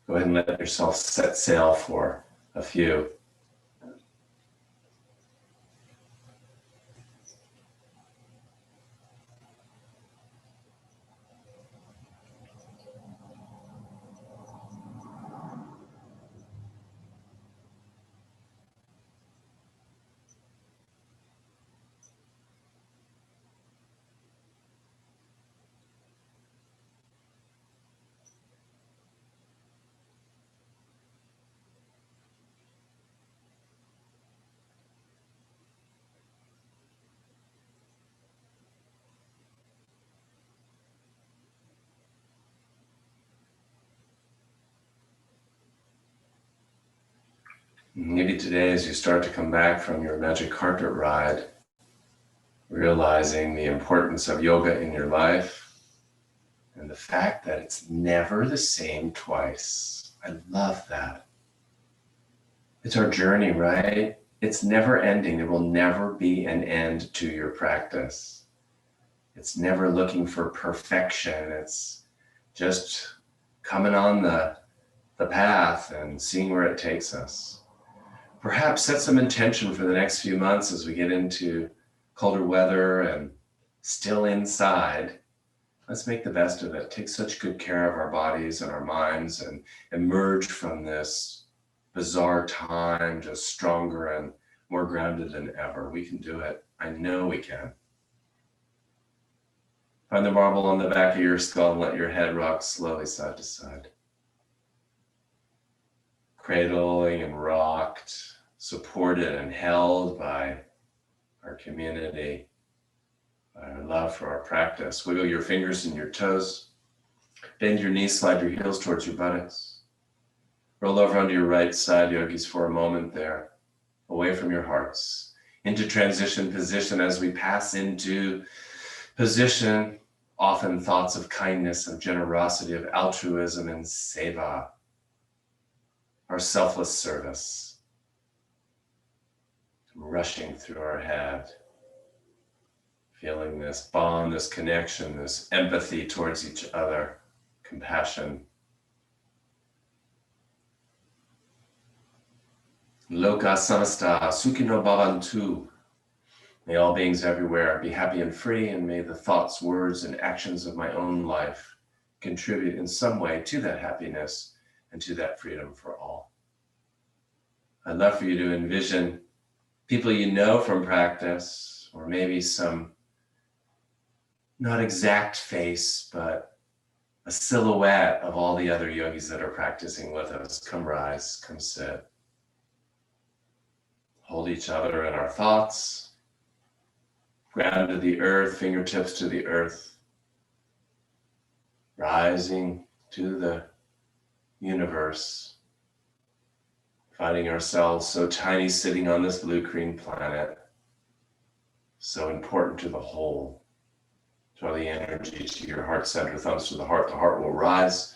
Go ahead and let yourself set sail for a few. Maybe today, as you start to come back from your magic carpet ride, realizing the importance of yoga in your life and the fact that it's never the same twice. I love that. It's our journey, right? It's never ending. There will never be an end to your practice. It's never looking for perfection. It's just coming on the path and seeing where it takes us. Perhaps set some intention for the next few months as we get into colder weather and still inside. Let's make the best of it. Take such good care of our bodies and our minds and emerge from this bizarre time just stronger and more grounded than ever. We can do it. I know we can. Find the marble on the back of your skull and let your head rock slowly side to side. Cradling and rocked, supported and held by our community, by our love for our practice. Wiggle your fingers and your toes. Bend your knees, slide your heels towards your buttocks. Roll over onto your right side, yogis, for a moment there, away from your hearts, into transition position as we pass into position, often thoughts of kindness, of generosity, of altruism and seva, our selfless service, rushing through our head, feeling this bond, this connection, this empathy towards each other, compassion. Loka samasta sukhino bhavantu. May all beings everywhere be happy and free, and may the thoughts, words, and actions of my own life contribute in some way to that happiness and to that freedom for all. I'd love for you to envision people you know from practice, or maybe some not exact face, but a silhouette of all the other yogis that are practicing with us. Come rise, come sit. Hold each other in our thoughts. Ground to the earth, fingertips to the earth. Rising to the universe. Finding ourselves so tiny sitting on this blue-green planet. So important to the whole. Draw the energy to your heart center, thumbs to the heart will rise.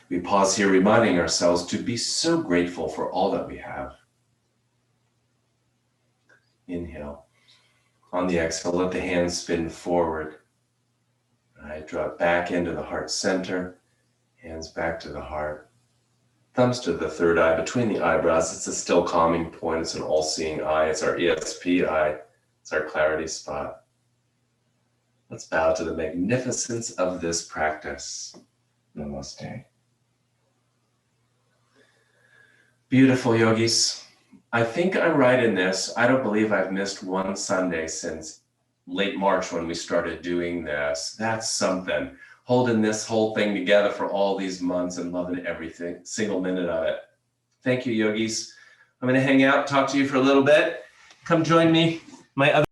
We pause here, reminding ourselves to be so grateful for all that we have. Inhale. On the exhale, let the hands spin forward. Right, draw it back into the heart center, hands back to the heart, thumbs to the third eye between the eyebrows. It's a still calming point. It's an all-seeing eye. It's our ESP eye. It's our clarity spot. Let's bow to the magnificence of this practice. Namaste. Beautiful yogis. I think I'm right in this. I don't believe I've missed one Sunday since late March when we started doing this. That's something. Holding this whole thing together for all these months and loving everything, single minute of it. Thank you, yogis. I'm going to hang out, talk to you for a little bit. Come join me. My other